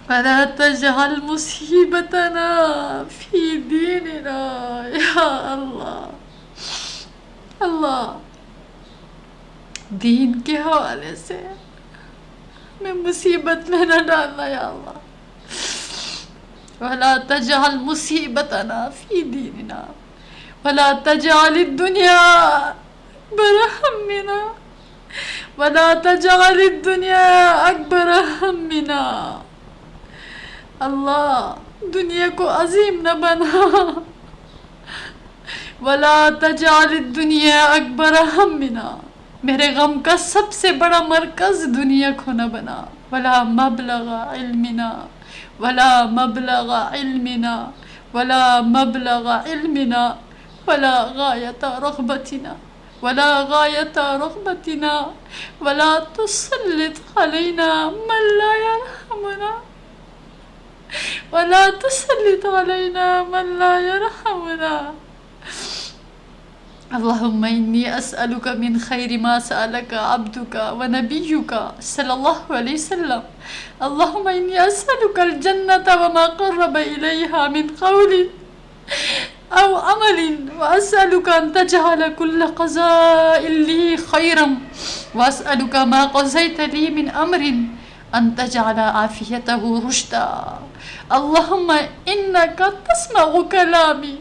ولا تجعل مصيبتنا في ديننا، یا اللہ۔ اللہ دین کے حوالے سے ہمیں مصیبت میں نہ ڈالنا یا اللہ، ولا تجعل مصیبتنا فی دیننا، ولا تجعل الدنیا اکبر ہمنا، ولا تجعل الدنیا اکبر ہمنا، اللہ دنیا کو عظیم نہ بنا، ولا تجعل الدنیا اکبر ہمنا، میرے غم کا سب سے بڑا مرکز دنیا کو نہ بنا. ولا مبلغ علمنا ولا مبلغ علمنا ولا مبلغ علمنا ولا غایت رغبتنا ولا غایت رغبتنا ولا تسلط علينا من لا يرحمنا ولا تسلط علينا من لا يرحمنا. اللهم إني أسألك من خير ما سألك عبدك ونبيك صلى الله عليه وسلم. اللهم إني أسألك الجنة وما قرب إليها من قول أو عمل وأسألك أن تجعل كل قضاء لي خيرا وأسألك ما قضيت لي من أمر أن تجعل عافيته رشدا. اللهم إنك تسمع كلامي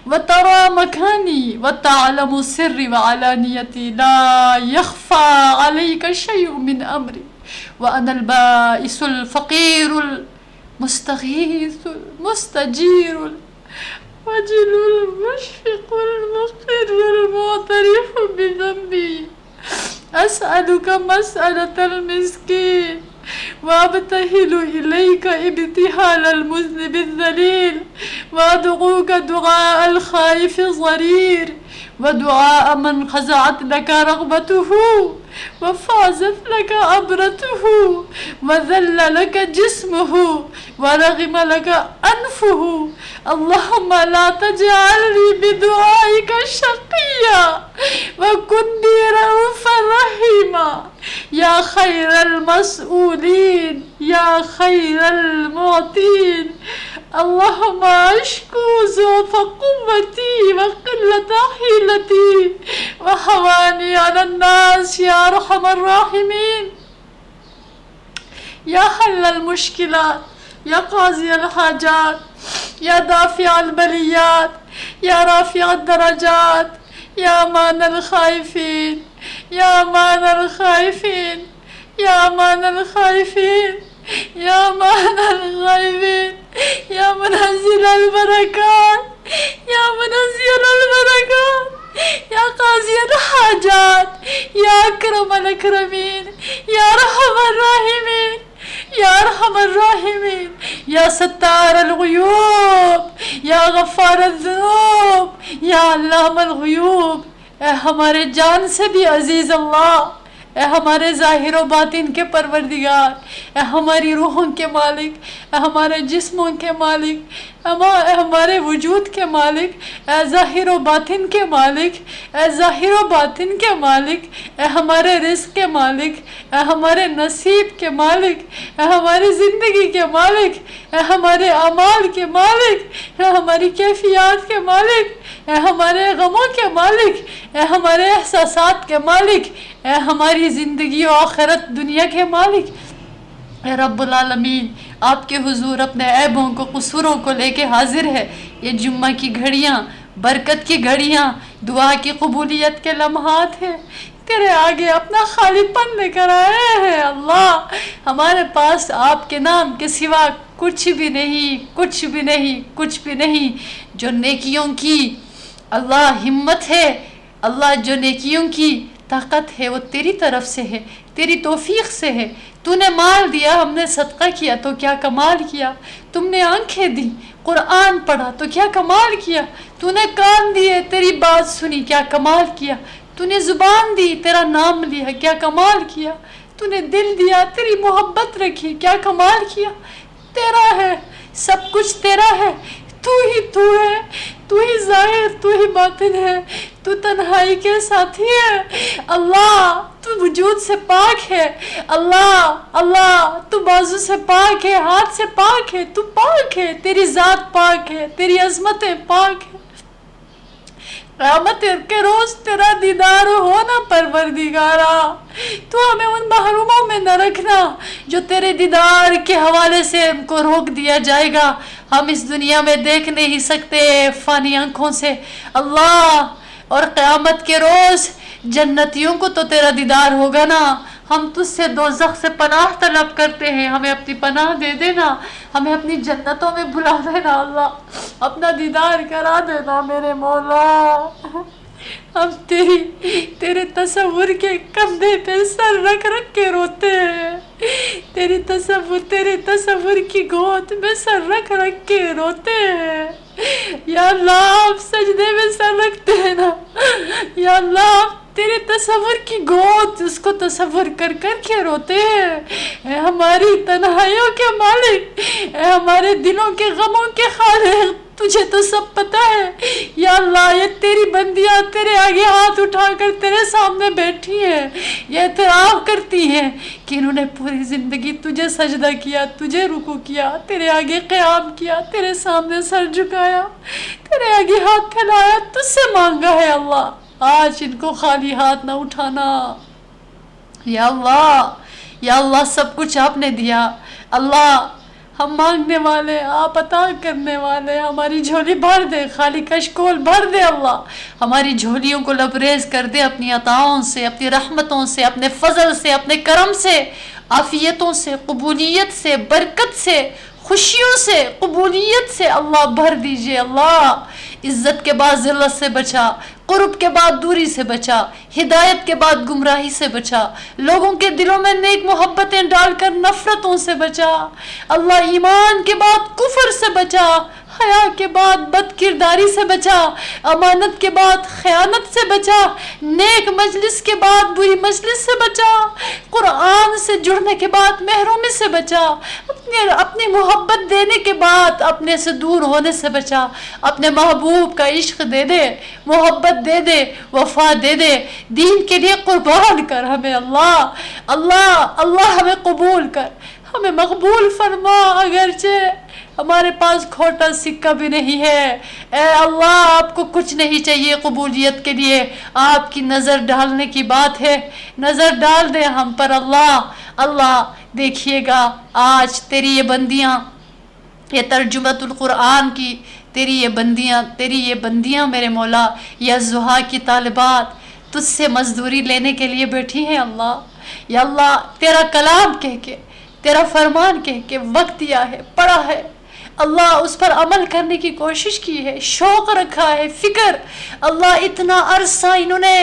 وترى مكاني وتعلم سري وعلانيتي لا يخفى عليك شيء من أمري وأنا البائس الفقير المستغيث المستجير الوجل المشفق المقر المعترف بذنبي. أسألك مسألة المسكين وابتهل إليك ابتهال المذنب الذليل وأدعوك دعاء الخائف الضرير ودعاء من خزعت لك رغبته وفازت لك عبرته وذل لك جسمه ورغم لك أنفه. اللهم لا تجعلني بدعائك شقيا وكن بي رؤوفا رحيما يا خير المسؤولين يا خير المعطين. اللهم أشكو ضعف قوتي وقلة حيلتي وهواني على الناس يا أرحم الراحمين يا حل المشكلات يا قاضي الحاجات يا دافع البليات يا رافع الدرجات يا أمان الخائفين يا أمان الخائفين يا أمان الخائفين يا أمان الخائفين يا منزل البركات يا منزل البركات يا قاضي الحاجات يا أكرم الأكرمين يا أرحم الراحمين يا أرحم الراحمين يا ستار الغيوب يا غفار الذنوب يا علام الغيوب. اے ہمارے جان سے بھی عزیز اللہ، اے ہمارے ظاہر و باطن کے پروردگار، اے ہماری روحوں کے مالک، اے ہمارے جسموں کے مالک، اے ہمارے وجود کے مالک، اے ظاہر و باطن کے مالک، اے ظاہر و باطن کے مالک، اے ہمارے رزق کے مالک، اے ہمارے نصیب کے مالک، اے ہماری زندگی کے مالک، اے ہمارے اعمال کے مالک، اے ہماری کیفیات کے مالک، اے ہمارے غموں کے مالک، اے ہمارے احساسات کے مالک، اے ہماری زندگی و آخرت دنیا کے مالک. اے رب العالمین، آپ کے حضور اپنے عیبوں کو قصوروں کو لے کے حاضر ہے. یہ جمعہ کی گھڑیاں، برکت کی گھڑیاں، دعا کی قبولیت کے لمحات ہیں. تیرے آگے اپنا خالی پن لے کر آئے ہیں. اللہ، ہمارے پاس آپ کے نام کے سوا کچھ بھی نہیں، کچھ بھی نہیں، کچھ بھی نہیں. جو نیکیوں کی اللہ ہمت ہے، اللہ جو نیکیوں کی طاقت ہے، وہ تیری طرف سے ہے، تیری توفیق سے ہے. تو نے مال دیا، ہم نے صدقہ کیا تو کیا کمال کیا. تم نے آنکھیں دی، قرآن پڑھا تو کیا کمال کیا. تو نے کان دیے، تیری بات سنی، کیا کمال کیا. تو نے زبان دی، تیرا نام لیا، کیا کمال کیا. تو نے دل دیا، تیری محبت رکھی، کیا کمال کیا. تیرا ہے، سب کچھ تیرا ہے. تو ہے، تو ہی ظاہر، تو ہی باطن ہے. تو تنہائی کے ساتھی ہے. اللہ، تو وجود سے پاک ہے. اللہ، اللہ، تو بازو سے پاک ہے، ہاتھ سے پاک ہے. تو پاک ہے، تیری ذات پاک ہے، تیری عظمتیں پاک ہے. قیامت کے روز تیرا دیدار ہونا پروردگارا. تو ہمیں ان محروموں میں نہ رکھنا جو تیرے دیدار کے حوالے سے ان کو روک دیا جائے گا. ہم اس دنیا میں دیکھ نہیں سکتے فانی آنکھوں سے اللہ، اور قیامت کے روز جنتیوں کو تو تیرا دیدار ہوگا نا. ہم تجھ سے دوزخ سے پناہ طلب کرتے ہیں، ہمیں اپنی پناہ دے دینا، ہمیں اپنی جنتوں میں بلا دینا. اللہ، اپنا دیدار کرا دینا میرے مولا. ہم تیرے تصور کے کندھے پہ سر رکھ رکھ کے روتے ہیں، تیرے تصور کی گود میں سر رکھ رکھ کے روتے ہیں۔ یا اللہ آپ سجدے میں سر رکھتے ہیں نا، یا اللہ تیرے تصور کی گود اس کو تصور کر کر کے روتے ہیں۔ اے ہماری تنہائیوں کے مالک، اے ہمارے دلوں کے غموں کے خالق، تجھے تو سب پتہ ہے۔ یا اللہ یہ تیری بندیاں تیرے آگے ہاتھ اٹھا کر تیرے سامنے بیٹھی ہیں، یہ اعتراف کرتی ہیں کہ انہوں نے پوری زندگی تجھے سجدہ کیا، تجھے رکوع کیا، تیرے آگے قیام کیا، تیرے سامنے سر جھکایا، تیرے آگے ہاتھ پھیلایا، تجھ سے مانگا ہے۔ اللہ آج ان کو خالی ہاتھ نہ اٹھانا۔ یا اللہ سب کچھ آپ نے دیا۔ اللہ ہم مانگنے والے، آپ عطا کرنے والے، ہماری جھولی بھر دے، خالی کشکول بھر دے۔ اللہ ہماری جھولیوں کو لبریز کر دے اپنی عطاؤں سے، اپنی رحمتوں سے، اپنے فضل سے، اپنے کرم سے، عافیتوں سے، قبولیت سے، برکت سے، خوشیوں سے، قبولیت سے اللہ بھر دیجئے۔ اللہ عزت کے بعد ذلت سے بچا، قرب کے بعد دوری سے بچا، ہدایت کے بعد گمراہی سے بچا، لوگوں کے دلوں میں نیک محبتیں ڈال کر نفرتوں سے بچا۔ اللہ ایمان کے بعد کفر سے بچا، حیا کے بعد بد کرداری سے بچا، امانت کے بعد خیانت سے بچا، نیک مجلس کے بعد بری مجلس سے بچا، قرآن سے جڑنے کے بعد محرومی سے بچا، اپنی محبت دینے کے بعد اپنے سے دور ہونے سے بچا۔ اپنے محبوب کا عشق دے دے، محبت دے دے، وفا دے دے، دین کے لیے قربان کر ہمیں۔ اللہ ہمیں قبول کر، ہمیں مقبول فرما، اگرچہ ہمارے پاس کھوٹا سکہ بھی نہیں ہے۔ اے اللہ آپ کو کچھ نہیں چاہیے قبولیت کے لیے، آپ کی نظر ڈالنے کی بات ہے، نظر ڈال دے ہم پر۔ اللہ دیکھیے گا آج تیری یہ بندیاں، یہ ترجمت القرآن کی تیری یہ بندیاں میرے مولا، یا زہا کی طالبات تجھ سے مزدوری لینے کے لیے بیٹھی ہیں۔ اللہ یا اللہ تیرا کلام کہہ کے، تیرا فرمان کہہ کے وقت دیا ہے، پڑھا ہے، اللہ اس پر عمل کرنے کی کوشش کی ہے، شوق رکھا ہے، فکر۔ اللہ اتنا عرصہ انہوں نے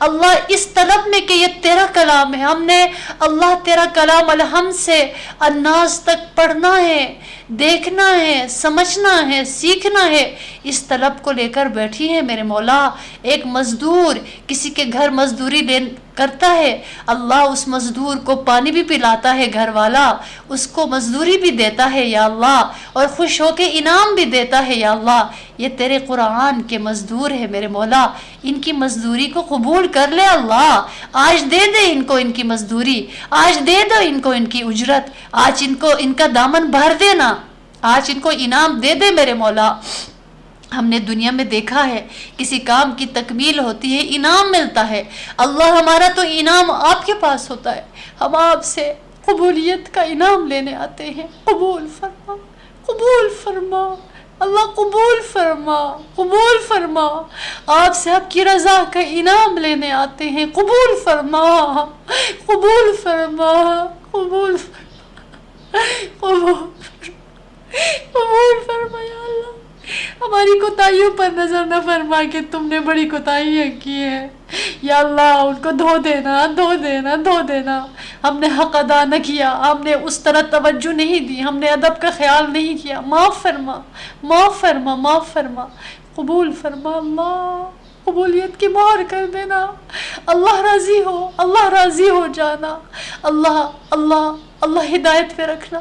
اللہ اس طلب میں کہ یہ تیرا کلام ہے، ہم نے اللہ تیرا کلام الحمد سے الناس تک پڑھنا ہے، دیکھنا ہے، سمجھنا ہے، سیکھنا ہے، اس طلب کو لے کر بیٹھی ہے میرے مولا۔ ایک مزدور کسی کے گھر مزدوری کرتا ہے، اللہ اس مزدور کو پانی بھی پلاتا ہے گھر والا، اس کو مزدوری بھی دیتا ہے یا اللہ، اور خوش ہو کے انعام بھی دیتا ہے یا اللہ۔ یہ تیرے قرآن کے مزدور ہے میرے مولا، ان کی مزدوری کو قبول کر لے اللہ۔ آج دے دے ان کو ان کی مزدوری، آج دے دو ان کو ان کی اجرت، آج ان کا دامن بھر دینا، آج ان کو انعام دے دے میرے مولا۔ ہم نے دنیا میں دیکھا ہے کسی کام کی تکمیل ہوتی ہے، انعام ملتا ہے، اللہ ہمارا تو انعام آپ کے پاس ہوتا ہے، ہم آپ سے قبولیت کا انعام لینے آتے ہیں۔ قبول فرما، قبول فرما اللہ، قبول فرما، قبول فرما، آپ سے آپ کی رضا کا انعام لینے آتے ہیں، قبول فرما، قبول فرما، قبول فرما، قبول فرما یا اللہ۔ ہماری کوتاہیوں پر نظر نہ فرما کہ تم نے بڑی کوتاہیاں کی ہیں یا اللہ، ان کو دھو دینا، دھو دینا، دھو دینا۔ ہم نے حق ادا نہ کیا، ہم نے اس طرح توجہ نہیں دی، ہم نے ادب کا خیال نہیں کیا، معاف فرما، معاف فرما، معاف فرما، قبول فرما اللہ، قبولیت کی مہر کر دینا۔ اللہ راضی ہو، اللہ راضی ہو جانا، اللہ ہدایت پہ رکھنا،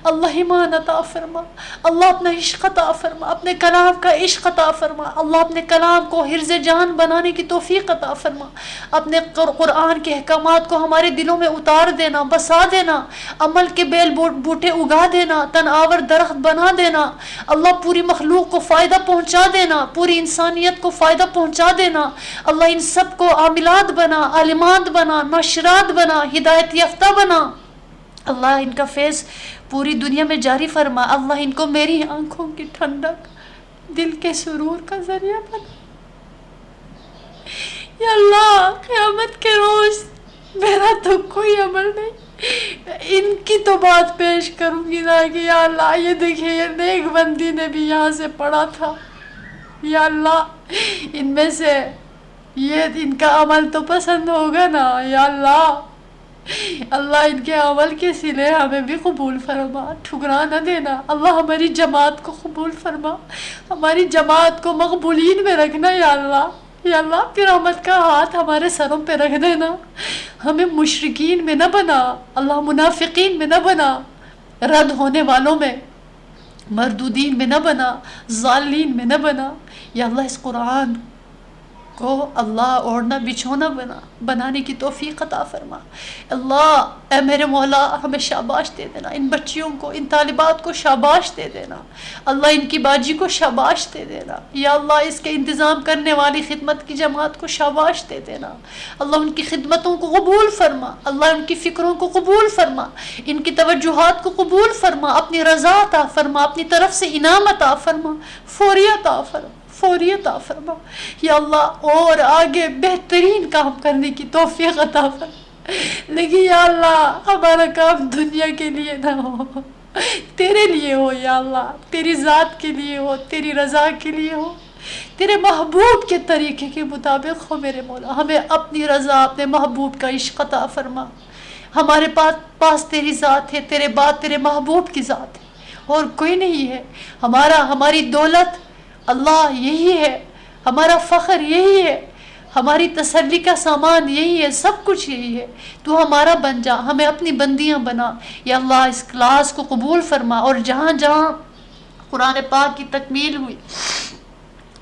اللہ ایمان عطا فرما، اللہ اپنا عشق عطا فرما، اپنے کلام کا عشق عطا فرما، اللہ اپنے کلام کو حرز جان بنانے کی توفیق عطا فرما، اپنے قرآن کے احکامات کو ہمارے دلوں میں اتار دینا، بسا دینا، عمل کے بیل بوٹے اگا دینا، تن آور درخت بنا دینا، اللہ پوری مخلوق کو فائدہ پہنچا دینا، پوری انسانیت کو فائدہ پہنچا دینا، اللہ ان سب کو عاملات بنا، عالمات بنا، ناشرات بنا، ہدایت یافتہ بنا، اللہ ان کا فیض پوری دنیا میں جاری فرما، اللہ ان کو میری آنکھوں کی ٹھنڈک، دل کے سرور کا ذریعہ بنا یا اللہ۔ قیامت کے روز میرا تو کوئی عمل نہیں، ان کی تو بات پیش کروں گی نا کہ یا اللہ یہ دیکھیں یہ نیک بندی نے بھی یہاں سے پڑھا تھا یا اللہ، ان میں سے یہ ان کا عمل تو پسند ہوگا نا یا اللہ. اللہ ان کے عمل کے سلے ہمیں بھی قبول فرما, ٹھکرا نہ دینا. اللہ ہماری جماعت کو قبول فرما, ہماری جماعت کو مقبولین میں رکھنا یا اللہ. یا اللہ پھر رحمت کا ہاتھ ہمارے سروں پہ رکھ دینا, ہمیں مشرکین میں نہ بنا اللہ, منافقین میں نہ بنا, رد ہونے والوں میں, مردودین میں نہ بنا, ضالین میں نہ بنا. یا اللہ اس قرآن کو اللہ اوڑھنا بچھونا بنانے کی توفیق عطا فرما. اللہ اے میرے مولا ہمیں شاباش دے دینا, ان بچیوں کو, ان طالبات کو شاباش دے دینا. اللہ ان کی باجی کو شاباش دے دینا. یا اللہ اس کے انتظام کرنے والی خدمت کی جماعت کو شاباش دے دینا. اللہ ان کی خدمتوں کو قبول فرما, اللہ ان کی فکروں کو قبول فرما, ان کی توجہات کو قبول فرما, اپنی رضا عطا فرما, اپنی طرف سے انعام عطا فرما, فوریت عطا فرما, فوریت عطا فرما. یا اللہ اور آگے بہترین کام کرنے کی توفیق عطا فرما. لیکن یا اللہ ہمارا کام دنیا کے لیے نہ ہو, تیرے لیے ہو یا اللہ, تیری ذات کے لیے ہو, تیری رضا کے لیے ہو, تیرے محبوب کے طریقے کے مطابق ہو میرے مولا. ہمیں اپنی رضا, اپنے محبوب کا عشق عطا فرما. ہمارے پاس تیری ذات ہے, تیرے بعد تیرے محبوب کی ذات ہے, اور کوئی نہیں ہے. ہماری دولت اللہ یہی ہے, ہمارا فخر یہی ہے, ہماری تسلی کا سامان یہی ہے, سب کچھ یہی ہے. تو ہمارا بن جا, ہمیں اپنی بندیاں بنا. یا اللہ اس کلاس کو قبول فرما, اور جہاں جہاں قرآن پاک کی تکمیل ہوئی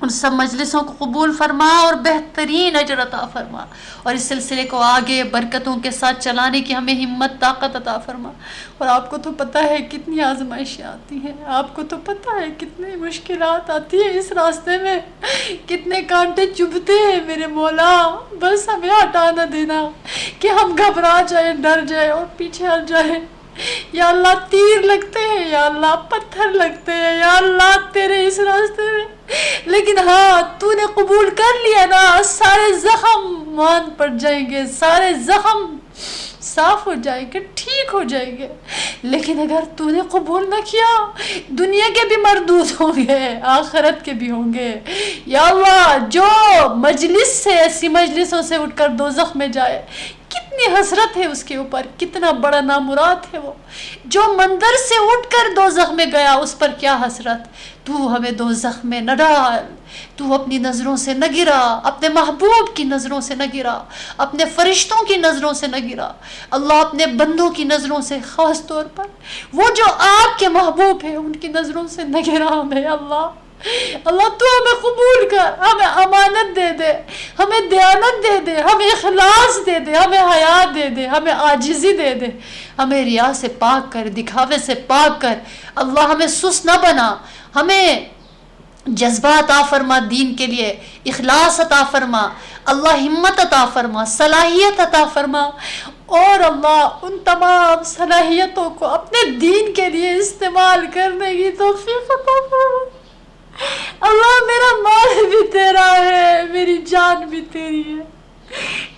ان سب مجلسوں کو قبول فرما اور بہترین اجر عطا فرما, اور اس سلسلے کو آگے برکتوں کے ساتھ چلانے کی ہمیں ہمت طاقت عطا فرما. اور آپ کو تو پتہ ہے کتنی آزمائشیں آتی ہیں, آپ کو تو پتہ ہے کتنی مشکلات آتی ہیں اس راستے میں, کتنے کانٹے چبھتے ہیں میرے مولا. بس ہمیں ہٹا نہ دینا کہ ہم گھبرا جائیں, ڈر جائیں اور پیچھے ہٹ جائیں. یا اللہ تیر لگتے ہیں, یا اللہ پتھر لگتے ہیں, یا اللہ تیرے اس راستے میں, لیکن ہاں تو نے قبول کر لیا نا, سارے زخم مان پڑ جائیں گے, سارے زخم صاف ہو جائیں گے, ٹھیک ہو جائیں گے. لیکن اگر تو نے قبول نہ کیا, دنیا کے بھی مردود ہوں گے, آخرت کے بھی ہوں گے. یا اللہ جو مجلس سے, ایسی مجلسوں سے اٹھ کر دوزخ میں جائے, کتنی حسرت ہے اس کے اوپر, کتنا بڑا نامراد ہے وہ. جو منظر سے اٹھ کر دوزخ میں گیا اس پر کیا حسرت. تو ہمیں دوزخ میں نہ ڈال, تو اپنی نظروں سے نہ گرا, اپنے محبوب کی نظروں سے نہ گرا, اپنے فرشتوں کی نظروں سے نہ گرا. اللہ اپنے بندوں کی نظروں سے, خاص طور پر وہ جو آپ کے محبوب ہیں ان کی نظروں سے نہ گرا ہمیں. اللہ تو ہمیں قبول کر, ہمیں امانت دے دے, ہمیں دیانت دے دے, ہمیں اخلاص دے دے, ہمیں حیا دے دے, ہمیں عاجزی دے دے, ہمیں ریا سے پاک کر, دکھاوے سے پاک کر. اللہ ہمیں سست نہ بنا, ہمیں جذبہ عطا فرما دین کے لیے, اخلاص عطا فرما. اللہ ہمت عطا فرما, صلاحیت عطا فرما, اور اللہ ان تمام صلاحیتوں کو اپنے دین کے لیے استعمال کرنے کی توفیق عطا فرما. اللہ میرا مال بھی تیرا ہے, میری جان بھی تیری ہے,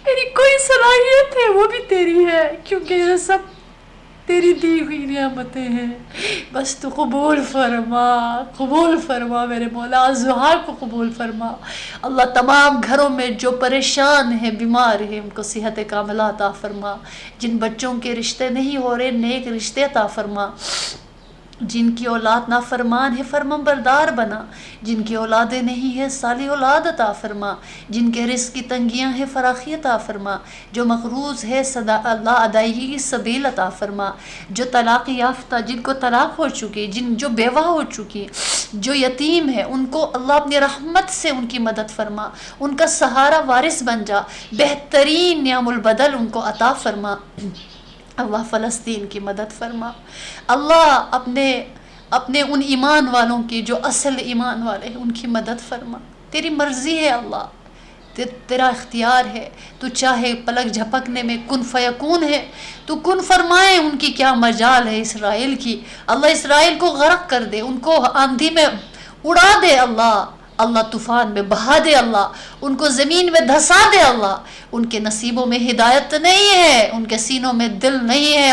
میری کوئی صلاحیت ہے وہ بھی تیری ہے, کیونکہ یہ سب تیری دی ہوئی نعمتیں ہیں. بس تو قبول فرما, قبول فرما میرے مولا, زہار کو قبول فرما. اللہ تمام گھروں میں جو پریشان ہیں, بیمار ہیں, ان کو صحت کاملہ عطا فرما. جن بچوں کے رشتے نہیں ہو رہے, نیک رشتے عطا فرما. جن کی اولاد نافرمان ہے, فرمان بردار بنا. جن کی اولادیں نہیں ہے, صالح اولاد عطا فرما. جن کے رزق کی تنگیاں ہیں, فراخی عطا فرما. جو مقروض ہے, اللہ ادائیگی کی سبیل عطا فرما. جو طلاق یافتہ, جن کو طلاق ہو چکی, جو بیوہ ہو چکی, جو یتیم ہے, ان کو اللہ اپنی رحمت سے ان کی مدد فرما, ان کا سہارا وارث بن جا. بہترین نعم البدل ان کو عطا فرما. اللہ فلسطین کی مدد فرما. اللہ اپنے ان ایمان والوں کی جو اصل ایمان والے ہیں, ان کی مدد فرما. تیری مرضی ہے اللہ, تیرا اختیار ہے. تو چاہے پلک جھپکنے میں کن فیکون ہے, تو کن فرمائے. ان کی کیا مجال ہے اسرائیل کی. اللہ اسرائیل کو غرق کر دے, ان کو آندھی میں اڑا دے. اللہ طوفان میں بہا دے. اللہ ان کو زمین میں دھسا دے. اللہ ان کے نصیبوں میں ہدایت نہیں ہے, ان کے سینوں میں دل نہیں ہے.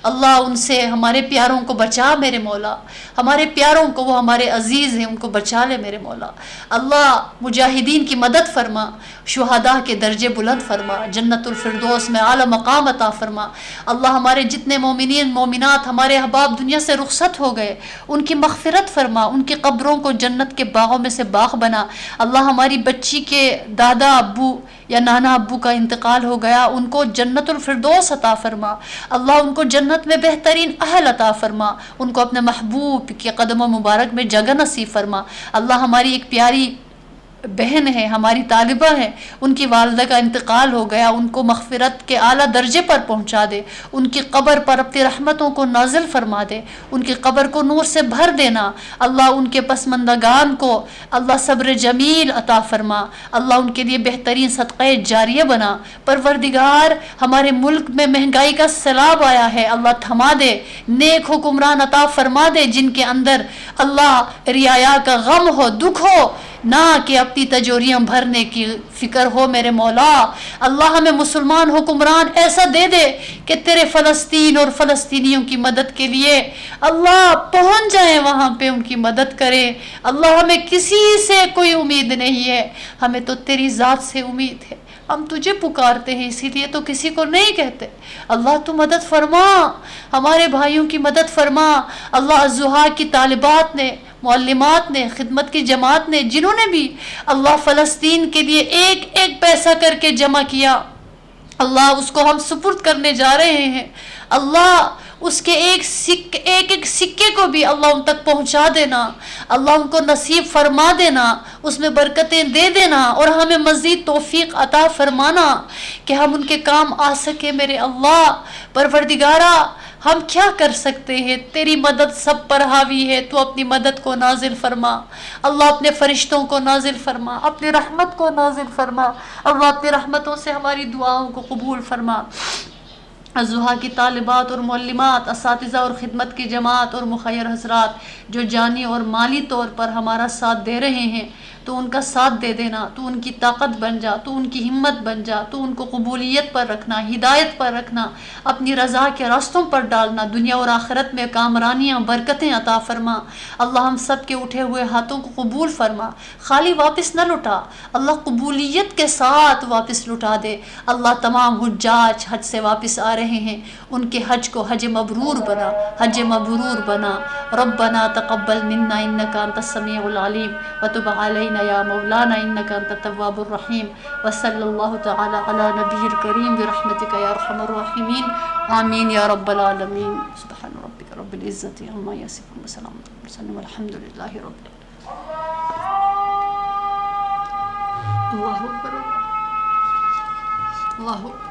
اللہ ان سے ہمارے پیاروں کو بچا میرے مولا، ہمارے پیاروں کو، وہ ہمارے عزیز ہیں، ان کو بچا لے میرے مولا۔ اللہ مجاہدین کی مدد فرما، شہداء کے درجے بلند فرما، جنت الفردوس میں اعلی مقام عطا فرما۔ اللہ ہمارے جتنے مومنین مومنات ہمارے احباب دنیا سے رخصت ہو گئے، ان کی مغفرت فرما، ان کی قبروں کو جنت کے باغوں میں سے باغ بنا۔ اللہ ہماری بچی کے دادا ابو یا نانا ابو کا انتقال ہو گیا، ان کو جنت الفردوس عطا فرما۔ اللہ ان کو جنت میں بہترین اہل عطا فرما، ان کو اپنے محبوب کے قدموں مبارک میں جگہ نصیب فرما۔ اللہ ہماری ایک پیاری بہن ہے، ہماری طالبہ ہے، ان کی والدہ کا انتقال ہو گیا، ان کو مغفرت کے اعلیٰ درجے پر پہنچا دے، ان کی قبر پر اپنی رحمتوں کو نازل فرما دے، ان کی قبر کو نور سے بھر دینا۔ اللہ ان کے پسماندگان کو اللہ صبر جمیل عطا فرما، اللہ ان کے لیے بہترین صدقہ جاریہ بنا۔ پروردگار ہمارے ملک میں مہنگائی کا سیلاب آیا ہے، اللہ تھما دے، نیک حکمران عطا فرما دے جن کے اندر اللہ رعایا کا غم ہو، دکھ ہو، نہ کہ اپنی تجوریاں بھرنے کی فکر ہو میرے مولا۔ اللہ ہمیں مسلمان حکمران ایسا دے دے کہ تیرے فلسطین اور فلسطینیوں کی مدد کے لیے اللہ پہنچ جائیں، وہاں پہ ان کی مدد کرے۔ اللہ ہمیں کسی سے کوئی امید نہیں ہے، ہمیں تو تیری ذات سے امید ہے، ہم تجھے پکارتے ہیں، اسی لیے تو کسی کو نہیں کہتے۔ اللہ تو مدد فرما، ہمارے بھائیوں کی مدد فرما۔ اللہ الضحیٰ کی طالبات نے، معلمات نے، خدمت کی جماعت نے، جنہوں نے بھی اللہ فلسطین کے لیے ایک ایک پیسہ کر کے جمع کیا، اللہ اس کو ہم سپرد کرنے جا رہے ہیں۔ اللہ اس کے ایک ایک سکے کو بھی اللہ ان تک پہنچا دینا، اللہ ان کو نصیب فرما دینا، اس میں برکتیں دے دینا، اور ہمیں مزید توفیق عطا فرمانا کہ ہم ان کے کام آ سکے میرے اللہ۔ پروردگارا ہم کیا کر سکتے ہیں، تیری مدد سب پر حاوی ہے، تو اپنی مدد کو نازل فرما۔ اللہ اپنے فرشتوں کو نازل فرما، اپنی رحمت کو نازل فرما۔ اللہ اپنی رحمتوں سے ہماری دعاؤں کو قبول فرما۔ الضحیٰ کی طالبات اور معلمات، اساتذہ اور خدمت کی جماعت اور مخیر حضرات جو جانی اور مالی طور پر ہمارا ساتھ دے رہے ہیں، تو ان کا ساتھ دے دینا، تو ان کی طاقت بن جا، تو ان کی ہمت بن جا، تو ان کو قبولیت پر رکھنا، ہدایت پر رکھنا، اپنی رضا کے راستوں پر ڈالنا، دنیا اور آخرت میں کامرانیاں برکتیں عطا فرما۔ اللہ ہم سب کے اٹھے ہوئے ہاتھوں کو قبول فرما، خالی واپس نہ لٹا، اللہ قبولیت کے ساتھ واپس لٹا دے۔ اللہ تمام حجاج حج سے واپس آ رہے ہیں، ان کے حج کو حج مبرور بنا، حج مبرور بنا۔ ربنا تقبل منا انك انت السميع العليم وتب علينا يا مولانا انك انت التواب الرحيم وصلى الله تعالى على نبي الكريم برحمتك يا ارحم الراحمين آمين يا رب العالمين۔ سبحان ربك رب العزة عما يصفون وسلام على المرسلين والحمد لله رب العالمين۔ الله اکبر، اللہ اکبر۔